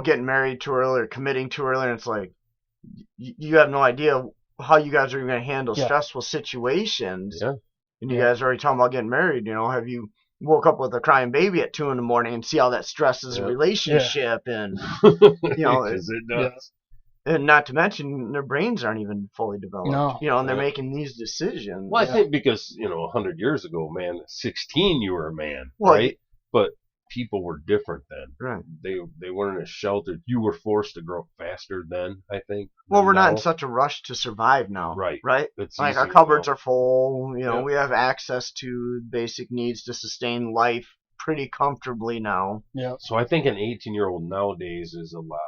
getting married too early or committing too early, and it's like you have no idea how you guys are going to handle Yeah. stressful situations. Yeah. And you guys are already talking about getting married. Have you woke up with a crying baby at 2 a.m. and see how that stresses a Yeah. relationship and know, 'Cause it does. and not to mention their brains aren't even fully developed. No. And they're Yeah. making these decisions. Well, I think because, 100 years ago, man, at 16 you were a man, Well, right? But people were different then. Right. They weren't as sheltered. You were forced to grow up faster then, I think. Well, than we're not in now. such a rush to survive now. Right. Right? It's Like our easier cupboards now. are full. Yeah. We have access to basic needs to sustain life pretty comfortably now. Yeah. So I think an 18-year-old nowadays is a lot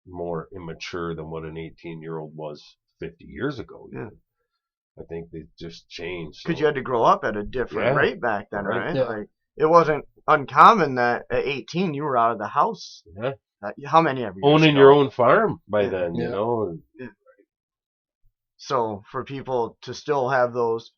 more immature than what an 18-year-old was 50 years ago. Yeah. I think they just changed. Because you had to grow up at a different Yeah. rate back then, Right. right? Yeah. Like it wasn't uncommon that at 18 you were out of the house. Yeah. How many of you Owning your own farm by Yeah. then, Yeah. and So for people to still have those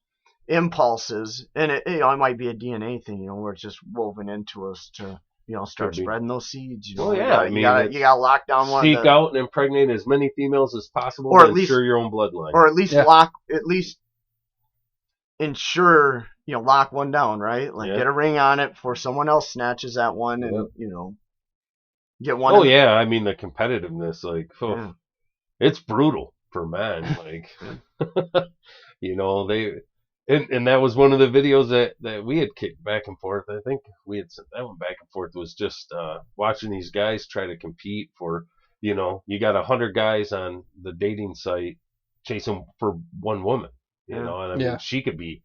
impulses, and it might be a DNA thing, where it's just woven into us to, start Could be. spreading those seeds. Well, You yeah, gotta- I mean, you got it's lock down one, sneak out and impregnate as many females as possible Or to at least- ensure your own bloodline. or at least Yeah. ensure, lock one down, right? Like Yeah. get a ring on it before someone else snatches that one, and Yep. get one. Oh yeah, I mean the competitiveness, like Yeah. it's brutal for men. Like they and that was one of the videos that we had kicked back and forth. I think we had sent that one back and forth. Was just watching these guys try to compete for, you got 100 guys on the dating site chasing for one woman, Yeah. and I mean Yeah. she could be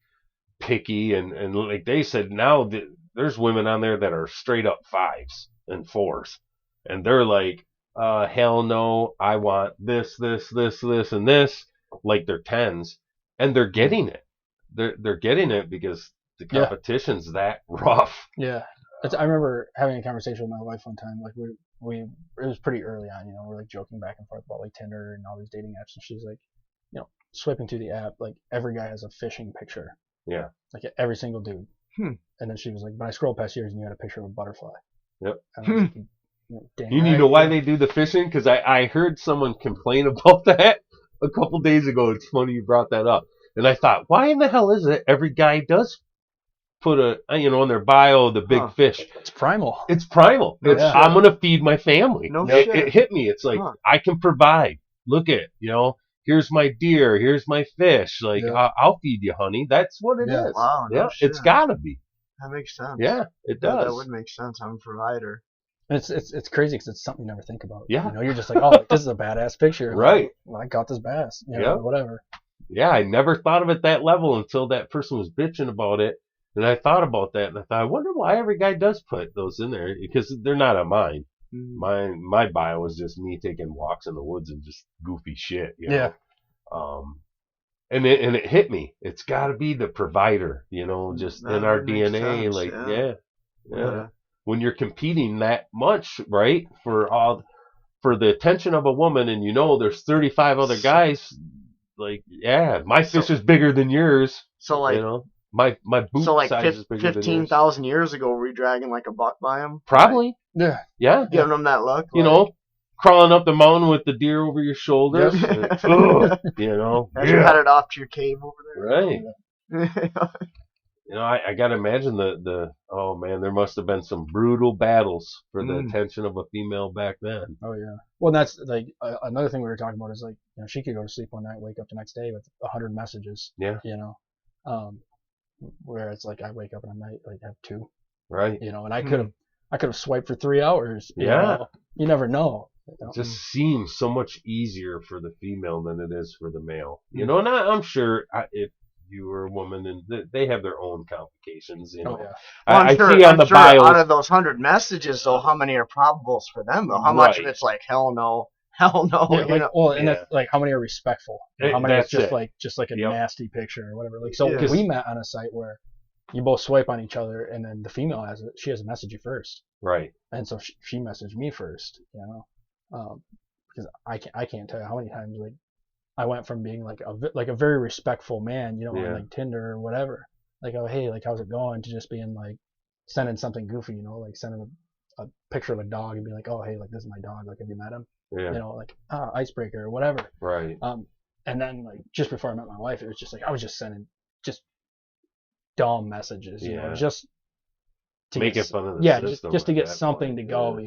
picky and like they said now there's women on there that are straight up 5s and 4s. And they're like, hell no, I want this, and this, like they're 10s, and they're getting it. They're getting it because the Yeah. competition's that rough. Yeah. I remember having a conversation with my wife one time. Like we it was pretty early on. We're like joking back and forth about like Tinder and all these dating apps, and she's like, swiping through the app, like every guy has a fishing picture. Yeah. Like every single dude. Hmm. And then she was like, but I scrolled past yours and you had a picture of a butterfly. Yep. And I was like, dang, You know why they do the fishing? Because I heard someone complain about that a couple days ago. It's funny you brought that up. And I thought, why in the hell is it every guy does put on their bio the big Huh. fish? It's primal. It's primal. It's Yeah. I'm gonna feed my family. No it, shit. it hit me. It's like Huh. I can provide. Look at here's my deer. Here's my fish. Like Yeah. I'll feed you, honey. That's what it is. Yeah. Wow, no Yeah, shit. it's gotta be. That makes sense. Yeah, it That does. would make sense. I'm a provider. And it's crazy because it's something you never think about. Yeah. You're just like, oh, this is a badass picture. Right. Well, I got this bass. Yeah. Whatever. Yeah, I never thought of it that level until that person was bitching about it. And I thought about that, and I thought, I wonder why every guy does put those in there, because they're not on mine. My bio was just me taking walks in the woods and just goofy shit. Yeah. And it hit me. It's got to be the provider, just That in our would make DNA. sense, Like, yeah. yeah. When you're competing that much, right, for the attention of a woman, and there's 35 other guys, like, yeah, my fish is bigger than yours. So like, my boot so like size is bigger than yours. 15,000 years ago, were we dragging like a buck by him? Probably, Yeah. yeah. Giving him that look. Crawling up the mountain with the deer over your shoulders. Yep. and, ugh, As you headed off to your cave over right. there. You know, I gotta imagine oh man, there must have been some brutal battles for the attention of a female back then. Oh yeah. Well, that's like another thing we were talking about is like, she could go to sleep one night, wake up the next day with 100 messages. Yeah. Where it's like I wake up and I might like have 2. Right. And I could have swiped for 3 hours. Yeah. You never know. It just seems so much easier for the female than it is for the male. And I'm sure if you were a woman, and they have their own complications. Oh, yeah. Well, I sure, see on the bios. Out of those 100 messages, though, how many are probables for them? Though, how much of it's like hell no? That's like how many are respectful? How many is just like a nasty picture or whatever? Like, so we met on a site where you both swipe on each other, and then the female has a message you first, right? And so she messaged me first, because I can't tell you how many times like I went from being like a very respectful man, on like Tinder or whatever, like, oh hey, like how's it going, to just being like sending something goofy, like sending a picture of a dog and be like, oh hey, like this is my dog, like have you met him? Like icebreaker or whatever. Right. And then like just before I met my wife, it was just like I was just sending just dumb messages, just to make it fun of the system. just to get something to go,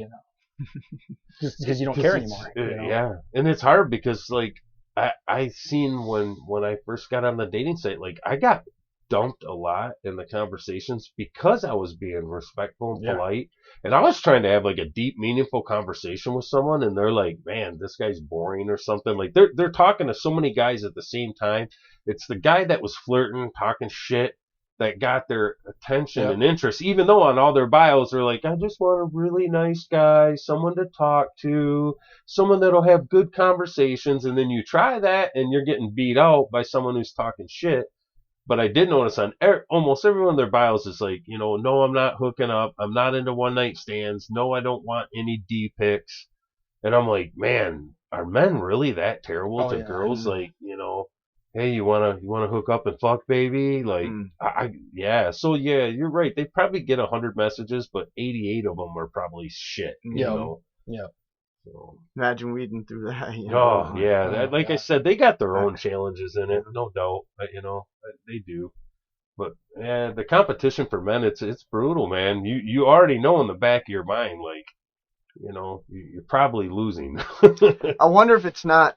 just because you don't care anymore. Yeah, and it's hard because like I seen when I first got on the dating site, like I got dumped a lot in the conversations because I was being respectful and polite, and I was trying to have like a deep, meaningful conversation with someone, and they're like, "Man, this guy's boring" or something. Like they're talking to so many guys at the same time. It's the guy that was flirting, talking shit, that got their attention and interest, even though on all their bios they're like, I just want a really nice guy, someone to talk to, someone that'll have good conversations, and then you try that and you're getting beat out by someone who's talking shit. But I did notice on almost every one of their bios is like, no, I'm not hooking up, I'm not into one night stands, no, I don't want any D pics. And I'm like, man, are men really that terrible to girls? Like, hey, you wanna hook up and fuck, baby? Like, So you're right. They probably get 100 messages, but 88 of them are probably shit. Yeah. So, imagine weeding through that. I said, they got their own challenges in it, no doubt. They do. But yeah, the competition for men, it's brutal, man. You already know in the back of your mind, like, you're probably losing. I wonder if it's not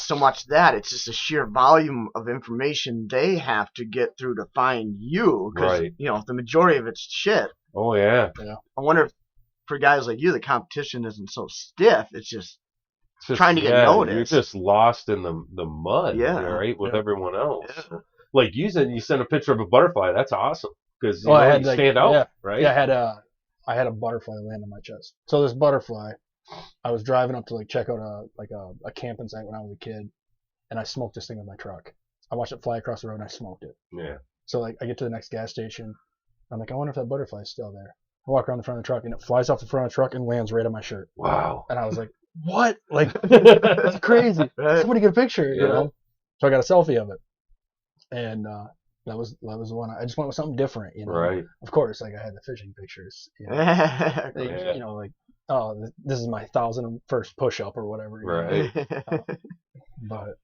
so much that, it's just the sheer volume of information they have to get through to find you. Because, the majority of it's shit. Oh, yeah. I wonder if for guys like you, the competition isn't so stiff. It's just trying to get noticed. You're just lost in the mud, right, with everyone else. Yeah. Like you said, you sent a picture of a butterfly. That's awesome. Because you stand out, right? Yeah, I had a butterfly land on my chest. So this butterfly, I was driving up to like check out a camping site when I was a kid, and I smoked this thing with my truck. I watched it fly across the road and I smoked it. Yeah. So like I get to the next gas station, I'm like, I wonder if that butterfly's still there. I walk around the front of the truck and it flies off the front of the truck and lands right on my shirt. Wow. And I was like, what? Like, that's crazy. Right? Somebody get a picture, So I got a selfie of it. And that was the one. I just went with something different, Right. Of course, like I had the fishing pictures. Like, oh, this is my 1,001st push-up or whatever. Right. But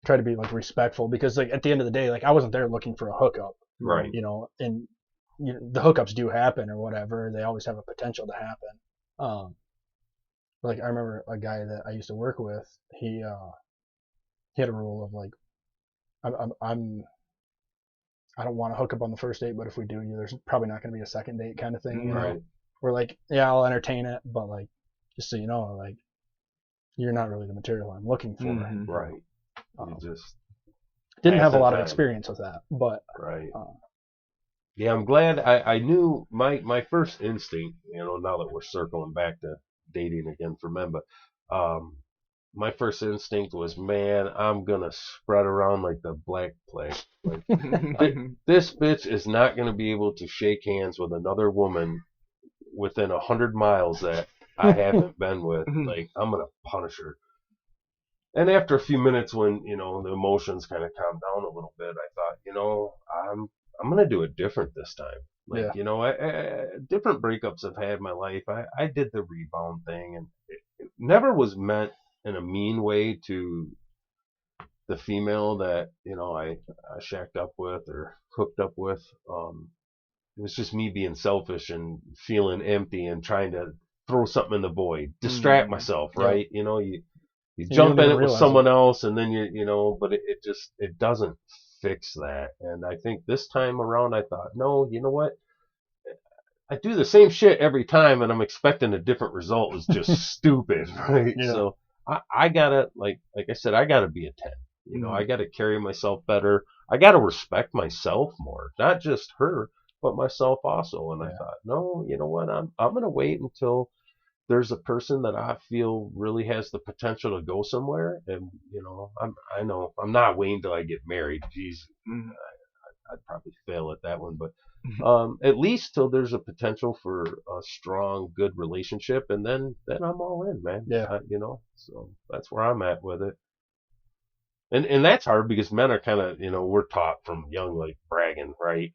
try to be like respectful, because like at the end of the day, like I wasn't there looking for a hookup. Right. And the hookups do happen or whatever. They always have a potential to happen. Like I remember a guy that I used to work with. He had a rule of like, I don't want to hook up on the first date, but if we do, there's probably not going to be a second date kind of thing. Right. We're like, yeah, I'll entertain it, but like, just so you know, like, you're not really the material I'm looking for. Mm-hmm. Right. You just didn't have a lot of experience with that, but right. Yeah, I'm glad. I knew my first instinct, now that we're circling back to dating again for men, but my first instinct was, man, I'm gonna spread around like the Black Plague. Like, this bitch is not gonna be able to shake hands with another woman within 100 miles that I haven't been with. Like, I'm gonna punish her. And after a few minutes, when the emotions kind of calmed down a little bit, I thought, I'm gonna do it different this time. Like, different breakups I've had in my life. I did the rebound thing, and it never was meant in a mean way to the female that, you know, I shacked up with or hooked up with, it was just me being selfish and feeling empty and trying to throw something in the void, distract myself, right? You know, you jump don't in even it with realize someone else, and then you know, but it doesn't fix that. And I think this time around, I thought, no, you know what? I do the same shit every time, and I'm expecting a different result. Is just stupid, right? Yeah. So I gotta, like I said, I gotta be a 10. You know, I gotta carry myself better. I gotta respect myself more, not just her, but myself also. And I thought, no, you know what? I'm gonna wait until there's a person that I feel really has the potential to go somewhere. And you know, I know I'm not waiting till I get married. Jeez, I'd probably fail at that one, but at least till there's a potential for a strong, good relationship, and then I'm all in, man. Yeah. You know, so that's where I'm at with it. And that's hard because men are kind of, you know, we're taught from young, like, bragging, right?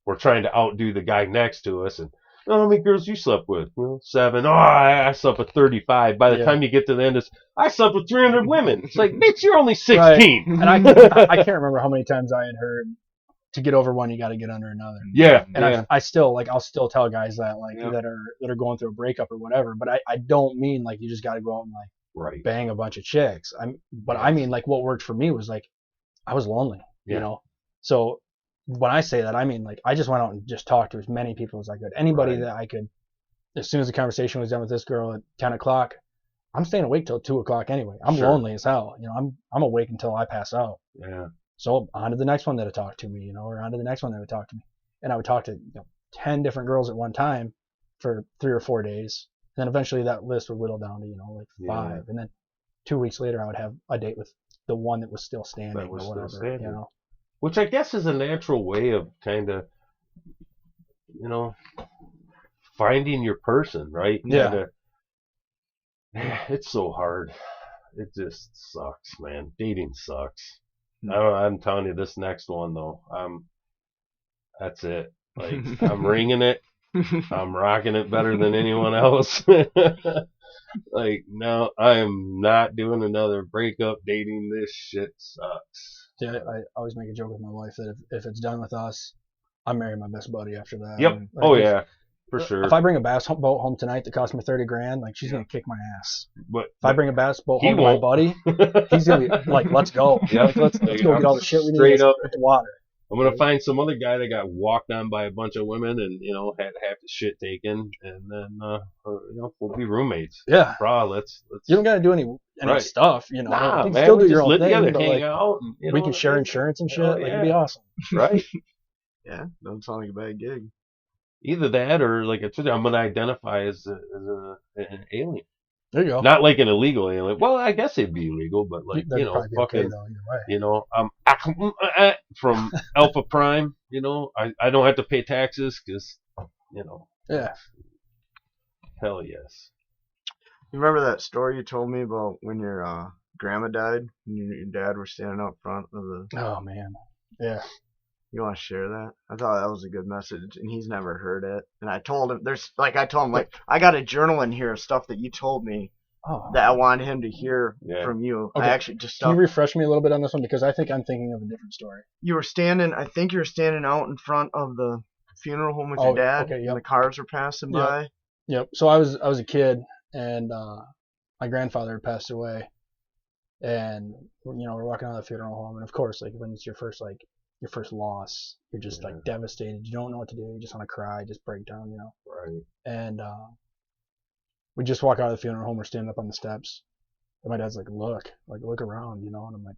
We're trying to outdo the guy next to us, and oh, how many girls you slept with? Well, 7. Oh, I slept with 35. By the time you get to the end, it's, I slept with 300 women. It's like, bitch, you're only 16. Right. And I can't remember how many times I had heard, to get over one, you got to get under another. Yeah. And I still, like, I'll still tell guys that, like, that are going through a breakup or whatever, but I don't mean, like, you just got to go out and, like, bang a bunch of chicks. I mean, like, what worked for me was, like, I was lonely, you know? So when I say that, I mean, like, I just went out and just talked to as many people as I could. Anybody that I could. As soon as the conversation was done with this girl at 10 o'clock, I'm staying awake till 2 o'clock anyway. I'm lonely as hell. You know, I'm awake until I pass out. Yeah. So on to the next one that would talk to me, you know, or on to the next one that would talk to me. And I would talk to, you know, 10 different girls at one time for 3 or 4 days. And then eventually that list would whittle down to, you know, like 5. And then 2 weeks later, I would have a date with the one that was still standing or whatever, you know. Which I guess is a natural way of kind of, you know, finding your person, right? Yeah. It's so hard. It just sucks, man. Dating sucks. I'm telling you, this next one though, that's it. Like, I'm ringing it. I'm rocking it better than anyone else. Like, no, I am not doing another breakup dating. This shit sucks. Yeah, I always make a joke with my wife that if it's done with us, I'm marrying my best buddy after that. Yep. Like, oh yeah, for sure. If I bring a bass boat home tonight that cost me $30,000, like, she's gonna kick my ass. But if I bring a bass boat home to my buddy, he's gonna be like, "Let's go, like, let's go get all the shit we need to get the water." I'm gonna find some other guy that got walked on by a bunch of women and, you know, had half the shit taken, and then you know, we'll be roommates. Yeah, bro, let's. You don't gotta do any stuff, you know. Nah, you can man, still do we your just own live thing, together, but, hang like, out, and, you we know, can share insurance and shit. Oh, like, it'd be awesome, right? Yeah, doesn't sound like a bad gig. Either that or, like I said, I'm gonna identify as an alien. There you go. Not like an illegal alien. Well, I guess it'd be illegal, but, like, you know, fucking, okay, though, either way. you know, from Alpha Prime. You know, I don't have to pay taxes because, you know. Yeah. Hell yes. You remember that story you told me about when your grandma died and your dad were standing out front of the... Oh, man. Yeah. You want to share that? I thought that was a good message, and he's never heard it. And I told him, I got a journal in here of stuff that you told me that I wanted him to hear from you. Okay. I actually just... Can you refresh me a little bit on this one? Because I think I'm thinking of a different story. I think you were standing out in front of the funeral home with your dad, and the cars were passing by. Yep. So I was a kid, and my grandfather had passed away, and, you know, we're walking out of the funeral home, and of course, like, when it's your first loss, you're just like devastated. You don't know what to do. You just want to cry, just break down, you know. Right. And we just walk out of the funeral home. We're standing up on the steps, and my dad's like, look around, you know. And I'm like,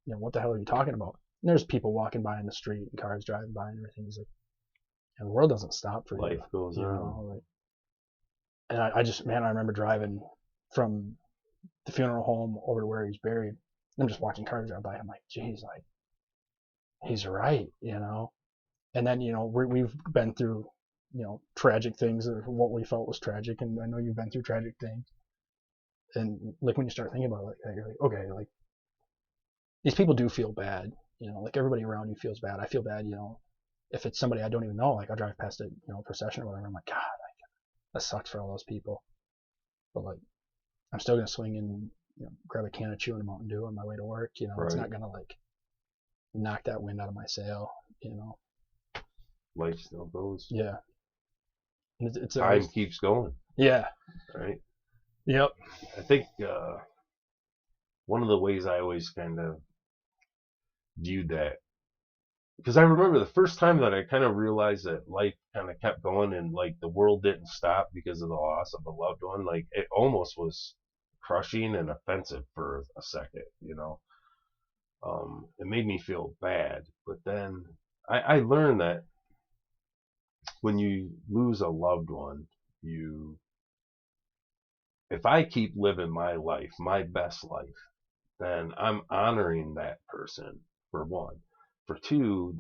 you know, what the hell are you talking about? And there's people walking by in the street and cars driving by and everything. He's like, and the world doesn't stop for you. Life goes on. Like, and I remember driving from the funeral home over to where he's buried. And I'm just watching cars drive by. I'm like, geez, like, he's right, you know. And then, you know, we've been through, you know, tragic things, or what we felt was tragic, and I know you've been through tragic things. And, like, when you start thinking about it like that, you're like, okay, like, these people do feel bad, you know, like, everybody around you feels bad. I feel bad, you know, if it's somebody I don't even know, like, I'll drive past a, you know, procession or whatever, I'm like, God, like, that sucks for all those people. But, like, I'm still gonna swing in grab a can of chew and a Mountain Dew on my way to work. It's Right. not gonna like knock that wind out of my sail. Life still goes. Yeah. And it's Time always, keeps going, yeah. right? Yep. I think one of the ways I always kind of viewed that, because I remember the first time that I kind of realized that life kind of kept going and like the world didn't stop because of the loss of a loved one. Like it almost was crushing and offensive for a second, It made me feel bad, but then I learned that when you lose a loved one, if I keep living my life, my best life, then I'm honoring that person, for one. For two,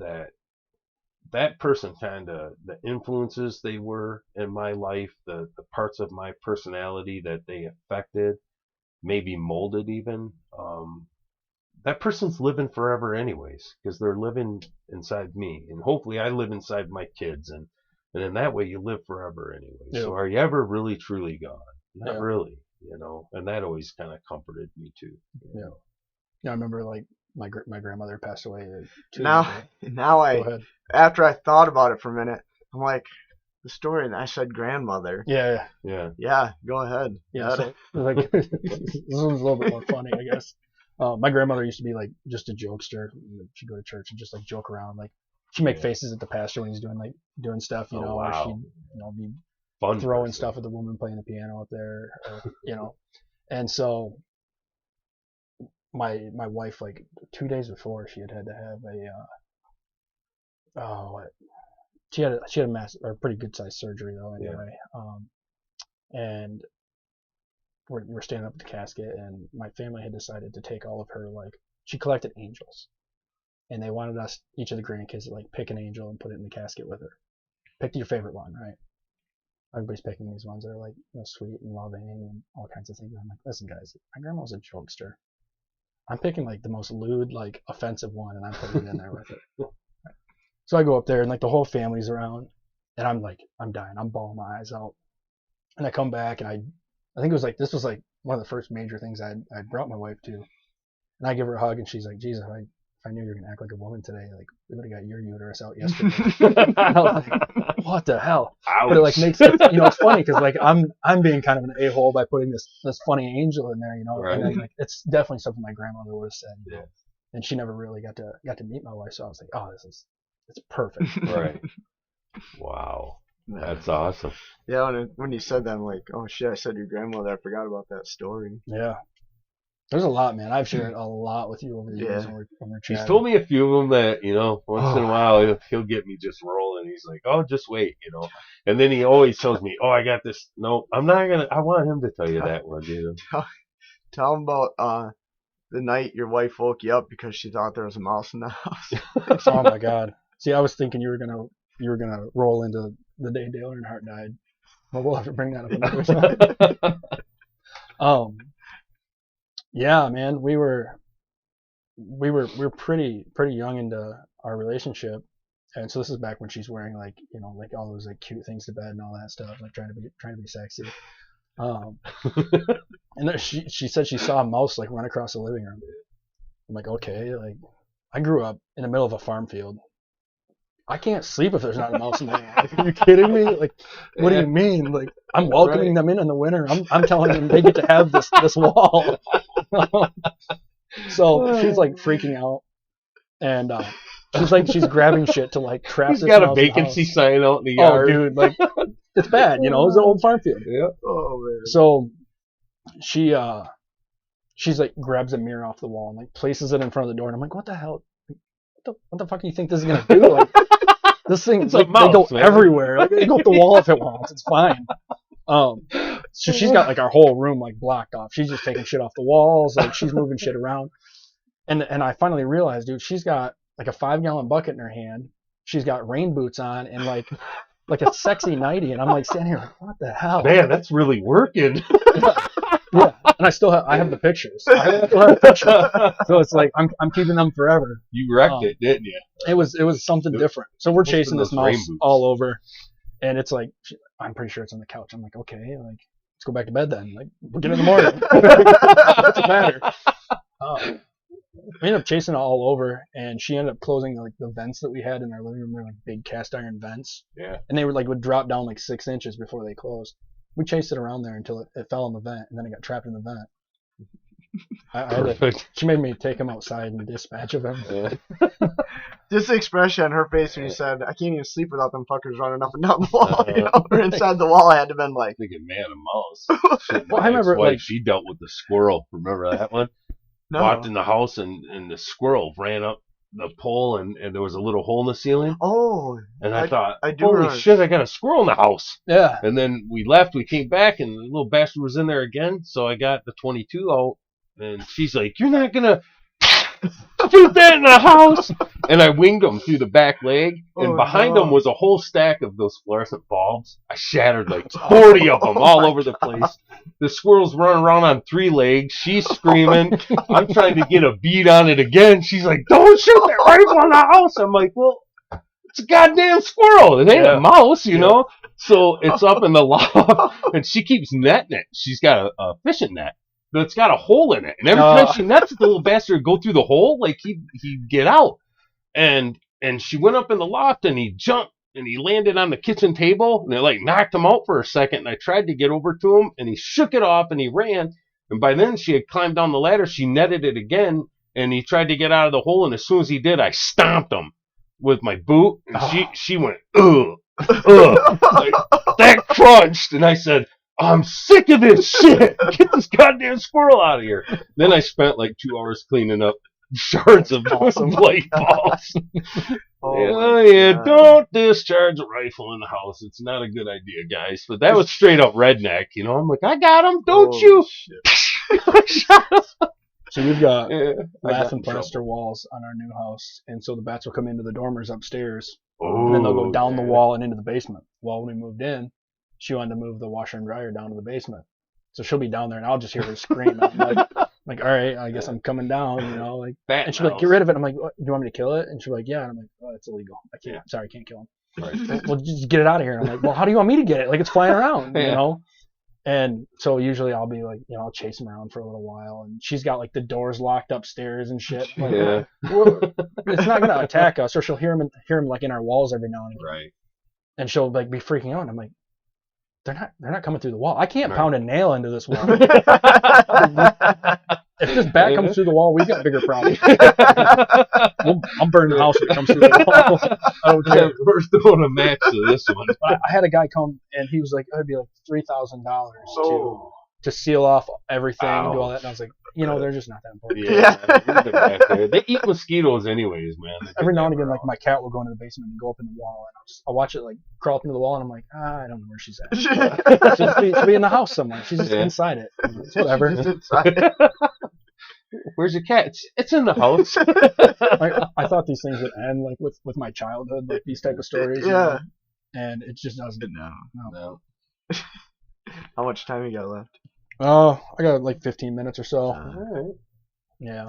that person kind of, the influences they were in my life, the parts of my personality that they affected, maybe molded even, that person's living forever anyways, because they're living inside me. And hopefully I live inside my kids. And in that way, you live forever anyway. Yeah. So are you ever really, truly gone? Not Yeah. really, and that always kind of comforted me too. Yeah. I remember like my grandmother passed away 2 years Now ago. now Go ahead. after I thought about it for a minute, I'm like, the story, and I said grandmother. Yeah. Yeah. Yeah, go ahead. Yeah. So, like, this one's a little bit more funny, I guess. My grandmother used to be like just a jokester. She'd go to church and just like joke around. Like she'd make faces at the pastor when he's doing stuff, Oh, or wow. she'd be Fun throwing person. stuff at the woman playing the piano up there, And so my wife, like 2 days before, she had to have she had a massive or pretty good sized surgery though anyway. And we're standing up at the casket, and my family had decided to take all of her, like, she collected angels, and they wanted us, each of the grandkids, to like pick an angel and put it in the casket with her. Pick your favorite one, right? Everybody's picking these ones that are like sweet and loving and all kinds of things. I'm like, listen guys, my grandma was a jokester. I'm picking like the most lewd, like offensive one, and I'm putting it in there with it. Right. So I go up there, and like the whole family's around, and I'm dying. I'm bawling my eyes out. And I come back, and I think this was like one of the first major things I brought my wife to. And I give her a hug, and she's like, Jesus, if I knew you were going to act like a woman today, like, we would have got your uterus out yesterday. And I was like, what the hell? Ouch. But it like makes it, it's funny because like I'm being kind of an a-hole by putting this funny angel in there, Right. And then, like, it's definitely something my grandmother would have said. Yeah. And she never really got to meet my wife, so I was like, oh, it's perfect. Right. Wow. That's awesome. Yeah, when you said that, I'm like, oh shit, I said your grandmother. I forgot about that story. Yeah. There's a lot, man. I've shared a lot with you over the years Yeah. when we're He's chatting. told me a few of them that, once in a while he'll get me just rolling. He's like, oh, just wait, And then he always tells me, oh, I got this. No, I'm not going to. I want him to tell you that one, Tell him about the night your wife woke you up because she thought there was a mouse in the house. Oh my God. See, I was thinking you were gonna roll into the day Dale Earnhardt died. Well, we'll have to bring that up another time. Yeah, man, we were pretty young into our relationship, and so this is back when she's wearing like all those like cute things to bed and all that stuff, like trying to be sexy. And then she said she saw a mouse like run across the living room. I'm like, okay, like I grew up in the middle of a farm field. I can't sleep if there's not a mouse in there. Like, are you kidding me? Like, what do you mean? Like, I'm welcoming them in the winter. I'm telling them they get to have this wall. So she's like freaking out, and she's grabbing shit to like trap. He's this got a mouse in the vacancy house. sign out in the Oh, yard. dude, like it's bad. It was an old farm field. Yeah. Oh man. So she's like grabs a mirror off the wall and like places it in front of the door, and I'm like, what the hell? What the fuck do you think this is gonna do? Like, this thing, It's a like, mouse, they go man. everywhere. Like, they go up the wall if it wants. It's fine. So she's got like our whole room like blocked off. She's just taking shit off the walls. Like she's moving shit around. And I finally realized, dude, she's got like a 5-gallon bucket in her hand. She's got rain boots on and like a sexy nightie. And I'm like standing here like, what the hell? Man, that's really working. Yeah. And I have the pictures. I still have the pictures. So it's like I'm keeping them forever. You wrecked it, didn't you? It was something different. So we're chasing this those rain mouse boots. all over, and it's like I'm pretty sure it's on the couch. I'm like, okay, like let's go back to bed then. Like, we'll get in the morning. What's the matter? We ended up chasing it all over, and she ended up closing like the vents that we had in our living room. They're like big cast iron vents, Yeah. and they were like would drop down like 6 inches before they closed. We chased it around there until it fell in the vent, and then it got trapped in the vent. Perfect. She made me take him outside and dispatch of him. Yeah. Just the expression on her face when you said, I can't even sleep without them fuckers running up and down the wall, you know, or inside the wall. I had to been like, Thinking man and mouse. Shit, Well, I my remember, ex-wife, like- she dealt with the squirrel. Remember that one? no. Walked in the house and the squirrel ran up the pole and there was a little hole in the ceiling. Oh, And I thought, I do holy remember. shit, I got a squirrel in the house. Yeah. And then we left, we came back, and the little bastard was in there again. So I got the 22 out, and she's like, you're not going to shoot that in the house. And I winged him through the back leg, and behind him was a whole stack of those fluorescent bulbs. I shattered like 40 of them all over the place. The squirrel's running around on 3 legs. She's screaming. I'm trying to get a bead on it again. She's like, don't shoot that rifle in the house. I'm like, well, it's a goddamn squirrel. It ain't a mouse, you know? So it's up in the loft, and she keeps netting it. She's got a fishing net, but it's got a hole in it. And every time she nets it, the little bastard would go through the hole like he'd get out. And she went up in the loft, and he jumped, and he landed on the kitchen table, and it like knocked him out for a second. And I tried to get over to him, and he shook it off, and he ran. And by then, she had climbed down the ladder. She netted it again, and he tried to get out of the hole. And as soon as he did, I stomped him with my boot, and she went, ugh, like, that crunched. And I said, I'm sick of this shit. Get this goddamn squirrel out of here. Then I spent like 2 hours cleaning up shards of light balls. Oh yeah, God. don't discharge a rifle in the house. It's not a good idea, guys. But that was straight up redneck, you know. I'm like, I got him. Don't Holy you? shit. So we've got Yeah, I got lath in and plaster walls on our new house, and so the bats will come into the dormers upstairs, trouble. and then they'll go down the yeah. wall and into the basement. Well, when we moved in, she wanted to move the washer and dryer down to the basement, so she'll be down there, and I'll just hear her scream. I'm like, all right, I guess I'm coming down, you know, like. Bat And she'll be like, mouse. get rid of it. I'm like, what, do you want me to kill it? And she'll be like, yeah. And I'm like, oh, it's illegal. I can't. Yeah. Sorry, I can't kill him. Right. Well, just get it out of here. And I'm like, well, how do you want me to get it? Like, it's flying around, you Yeah. know? And so usually I'll be like, you know, I'll chase him around for a little while. And she's got like the doors locked upstairs and shit. Like, Yeah. it's not going to attack us, or she'll hear him like in our walls every now and again. Right. And she'll like be freaking out. And I'm like, they're not coming through the wall. I can't Right. pound a nail into this wall. If this bat comes through the wall, we've got bigger problems. I'll burn the house if it comes through the wall. I don't care. We're throwing a match to this one. I had a guy come and he was like, it'd be like $3,000 to seal off everything and do all that. And I was like, you know, they're just not that important. Yeah. Leave it back there. They eat mosquitoes anyways, man. They Every get now and that again, like raw. my cat will go into the basement and go up in the wall, and I'll watch it like crawl up into the wall, and I'm like, I don't know where she's at. She'll be in the house somewhere. She's just Yeah. inside it. It's whatever. Just inside. Where's your cat? It's in the house. I thought these things would end like with my childhood, like these type of stories. you Yeah. know? And it just doesn't. No. No. How much time you got left? Oh, I got like 15 minutes or so. All right. Yeah.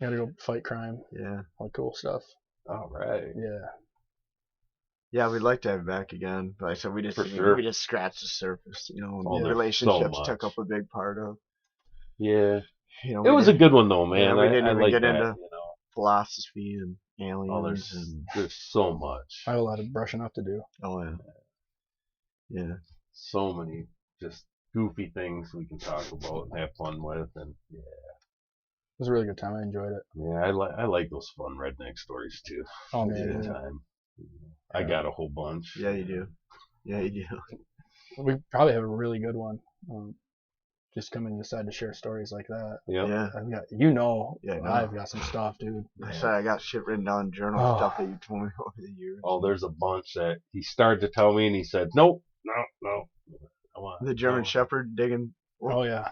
Gotta go fight crime. Yeah. All cool stuff. All right. Yeah. Yeah, we'd like to have it back again, but I said we For sure. we just scratched the surface, you know, Oh, and there's relationships so took much. up a big part of, Yeah. you know, It we was a didn't- good one though, man. Yeah, we didn't I even like get that, into- you know. philosophy and aliens Oh, there's and so much. I have a lot of brushing up to do. oh yeah, yeah. So many just goofy things we can talk about and have fun with, and It was a really good time. I enjoyed it. yeah, I like those fun redneck stories too. Oh It's a man, good yeah. time. I got a whole bunch. Yeah, you do. Yeah, you do. We probably have a really good one. Just come and decide to share stories like that. Yep. Yeah. I've got, Yeah, I know. I've got some stuff, dude. I said I got shit written down in journal Oh. stuff that you told me over the years. Oh, there's a bunch that he started to tell me, and he said, "Nope, no." I want The German Shepherd digging Oh yeah,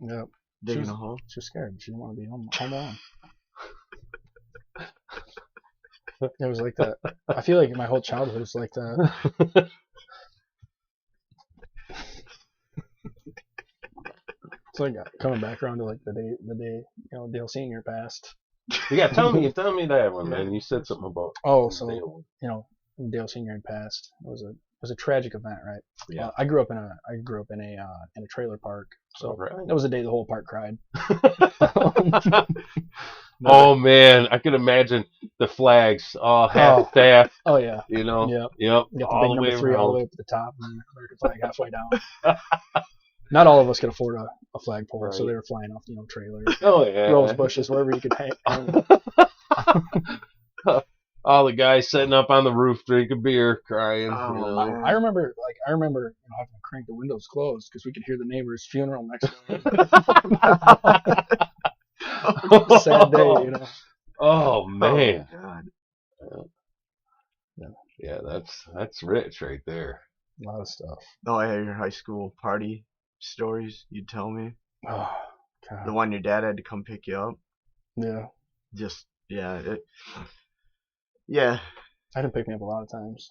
yep. digging She's- a hole. She was scared. She didn't want to be home alone. It was like that. I feel like my whole childhood was like that. It's like coming back around to like the day you know Dale Senior passed. Yeah, tell me that one, man. You said something about Oh, so Dale. you know Dale Senior had passed. It was a was a tragic event, right? Yeah. I grew up in a trailer park, so Right. that was the day the whole park cried. Oh man, I can imagine the flags, all half staff. Oh yeah. You know. Yep. Yep. You got the all big the number way 3 around. all the way up at the top, and the American flag halfway down. Not all of us could afford a flagpole, so Right. they were flying off, trailers, Oh yeah. rose bushes, wherever you could hang. All the guys sitting up on the roof drinking beer, crying. Oh, you know. man. I remember having to crank the windows closed because we could hear the neighbor's funeral next door. Sad day, Oh man. Oh, God. Yeah, that's rich right there. A lot of stuff. Oh, I had your high school party stories you'd tell me. Oh, The God. one your dad had to come pick you up. Yeah. Just, yeah. Yeah. I didn't pick me up a lot of times.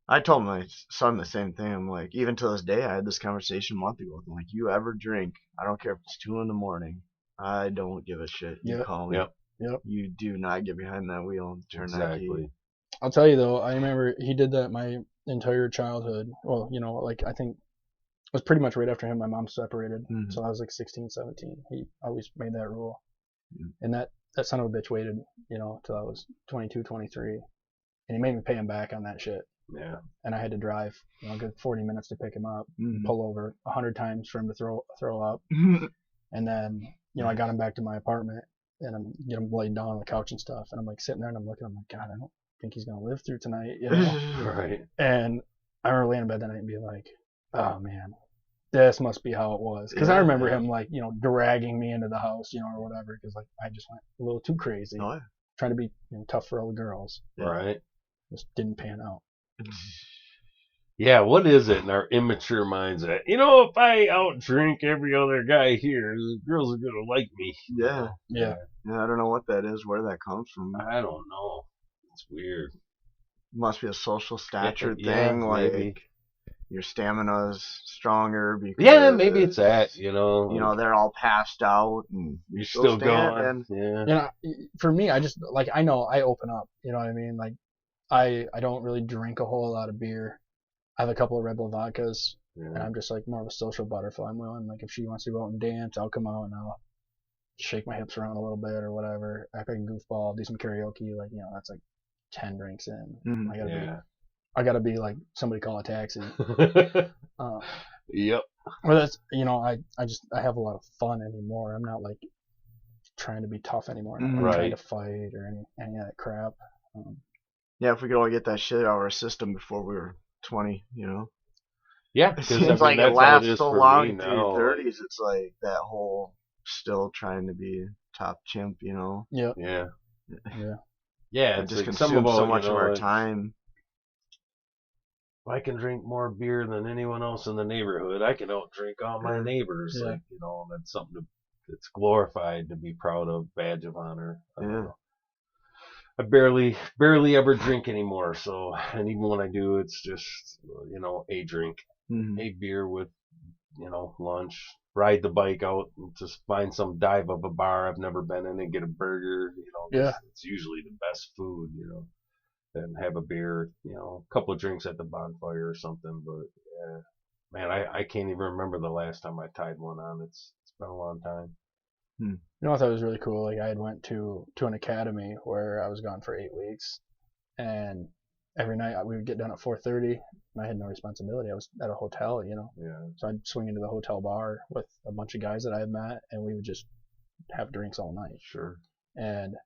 I told my son the same thing. I'm like, even to this day, I had this conversation a month ago with him. Like, you ever drink, I don't care if it's 2 a.m. I don't give a shit. You Yep. call me. Yep. You do not get behind that wheel and turn that key. Exactly. I'll tell you though, I remember he did that my entire childhood. Well, I think it was pretty much right after him. My mom separated, Mhm. so I was like 16, 17. He always made that rule, Mhm. and that son of a bitch waited, till I was 22, 23, and he made me pay him back on that shit. Yeah. And I had to drive, a good 40 minutes to pick him up, Mhm. pull over 100 times for him to throw up, and then I got him back to my apartment, and I'm get him laid down on the couch and stuff, and I'm like sitting there and I'm looking, I'm like, God, I don't think he's gonna live through tonight, Right. And I remember laying in bed that night and being like, oh man, this must be how it was, because I Yeah, remember yeah. him like dragging me into the house, or whatever, because like I just went a little too crazy, Oh, trying to be tough for all the girls. Yeah. Right. Just didn't pan out. Yeah, what is it in our immature minds that, if I outdrink every other guy here, the girls are going to like me. Yeah. Yeah. Yeah, I don't know what that is, where that comes from. I don't know. It's weird. Must be a social stature Yeah, thing, like maybe. your stamina's stronger because Yeah, maybe it's that, they're all passed out and You're still standing. going. Yeah. For me, I just I know I open up. You know what I mean? Like I don't really drink a whole lot of beer. I have a couple of Red Bull vodkas, and I'm just like more of a social butterfly. I'm willing, like if she wants to go out and dance, I'll come out and I'll shake my hips around a little bit or whatever. I can goofball, do some karaoke. Like that's like 10 drinks in. Mhm. I gotta be like somebody call a taxi. Yep. Well, that's I have a lot of fun anymore. I'm not like trying to be tough anymore. I'm not Right. trying to fight or any of that crap. Yeah, if we could only get that shit out of our system before we were 20, Yeah, It because seems like it that's how it lasts is so for long me into now. your 30s. It's like that whole still trying to be top chimp, Yep. Yeah. Yeah. Yeah, It it's just like some consumes of so much of our time. I can drink more beer than anyone else in the neighborhood. I can outdrink all my neighbors. Yeah. Like, that's something that's glorified to be proud of, badge of honor. I don't Yeah. know. I barely ever drink anymore. So, and even when I do, it's just, a drink, Mhm. a beer with, lunch, ride the bike out and just find some dive of a bar I've never been in and get a burger. Yeah. It's usually the best food, and have a beer, a couple of drinks at the bonfire or something. But yeah, man, I can't even remember the last time I tied one on. It's been a long time. I thought it was really cool. Like I had went to an academy where I was gone for 8 weeks, and every night we would get done at 4:30. I had no responsibility. I was at a hotel, Yeah. So I'd swing into the hotel bar with a bunch of guys that I had met, and we would just have drinks all night. Sure. And I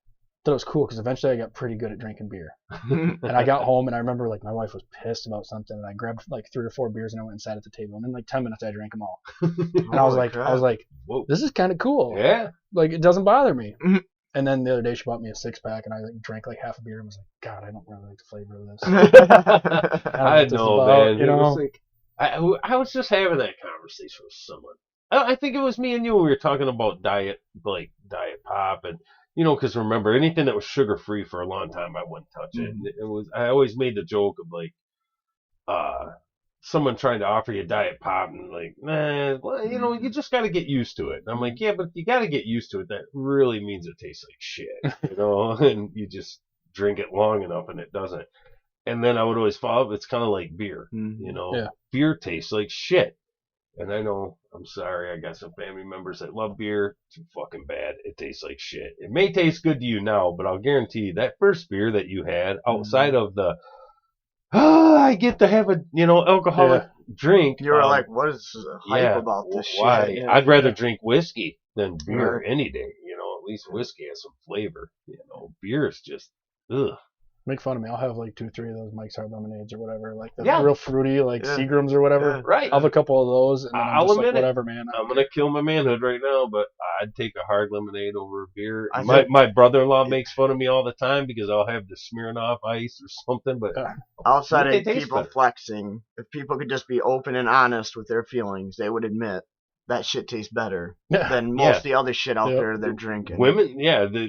thought it was cool because eventually I got pretty good at drinking beer. And I got home and I remember like my wife was pissed about something, and I grabbed like 3 or 4 beers and I went and sat at the table, and in like 10 minutes I drank them all. And I was Holy like, crap. Whoa. this is kind of cool. Yeah. Like it doesn't bother me. Mhm. And then the other day she bought me a 6-pack, and I like drank like half a beer and was like, God, I don't really like the flavor of this. I know, man. You It know? was like, I was just having that conversation with someone. I think it was me and you. We were talking about diet pop, and because remember, anything that was sugar free for a long time, I wouldn't touch it. And I always made the joke of like, someone trying to offer you diet pop and like, man, well, you just got to get used to it. And I'm like, yeah, but you got to get used to it. That really means it tastes like shit, and you just drink it long enough and it doesn't. And then I would always follow up. It's kind of like beer, you know. Yeah. Beer tastes like shit. And I know, I'm sorry, I got some family members that love beer. It's fucking bad. It tastes like shit. It may taste good to you now, but I'll guarantee you that first beer that you had outside of the, I get to have a, alcoholic drink. You were like, what is the hype about this why? shit? Yeah. I'd rather drink whiskey than beer Right. any day. At least whiskey has some flavor. Beer is just, ugh. Make fun of me. I'll have like 2-3 of those Mike's Hard Lemonades or whatever, like the Yeah. real fruity, like Yeah. Seagrams or whatever. Yeah. Right. I'll have a couple of those, and then I'm I'll just like, admit it. whatever, man. I'm gonna kill my manhood right now, but I'd take a hard lemonade over a beer. I My think- brother-in-law makes fun of me all the time because I'll have the Smirnoff Ice or something, but Outside They of taste people better. flexing, if people could just be open and honest with their feelings, they would admit that shit tastes better than most of the other shit out Yep. there they're drinking. women,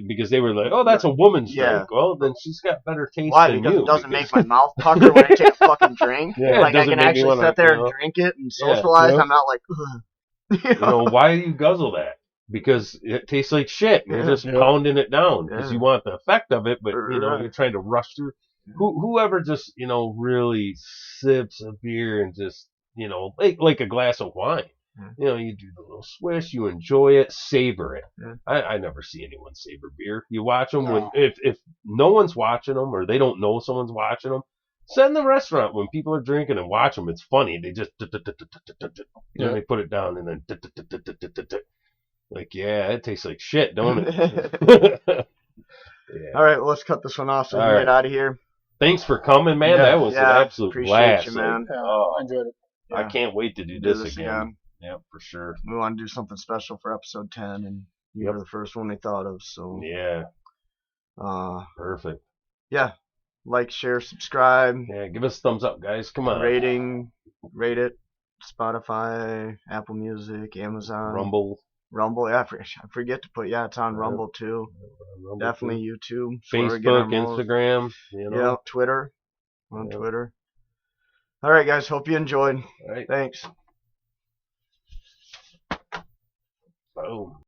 because they were like, "Oh, that's a woman's Yeah. drink." Well, then she's got better taste Why? than Because you. it doesn't make my mouth pucker when I take a fucking drink. Yeah, Like it I doesn't can make me actually wanna, sit there and drink it and socialize. Yeah. I'm not like, ugh. why do you guzzle that? Because it tastes like shit. You're Yeah. just Yeah. pounding it down because Yeah. you want the effect of it, but Right. you're trying to rush through. Whoever just really sips a beer and just like a glass of wine. Yeah. You do the little swish, you enjoy it, savor it. Yeah. I never see anyone savor beer. You watch them No. if no one's watching them or they don't know someone's watching them. Send the restaurant when people are drinking and watch them. It's funny. They just Yeah. they put it down and then like, yeah, it tastes like shit, don't it? Yeah. All right, well, let's cut this one off so we All can right. get out of here. Thanks for coming, man. Yeah, That was an absolute appreciate blast. you, man. Yeah, oh, I enjoyed it. I Yeah. can't wait to do Do this again. Yeah, for sure. We want to do something special for episode 10, and you Yep. were the first one we thought of. So, Yeah, perfect. yeah, like, share, subscribe, Yeah, give us a thumbs up, guys. Come on. rate it. Spotify, Apple Music, Amazon, Rumble. Yeah, I forget to put. Yeah, it's on Yeah. Rumble too. Rumble Definitely too. YouTube. It's where we get our Facebook, most- Instagram. Yeah, Twitter. On Yeah. Twitter. All right, guys. Hope you enjoyed. All right. Thanks. Boom.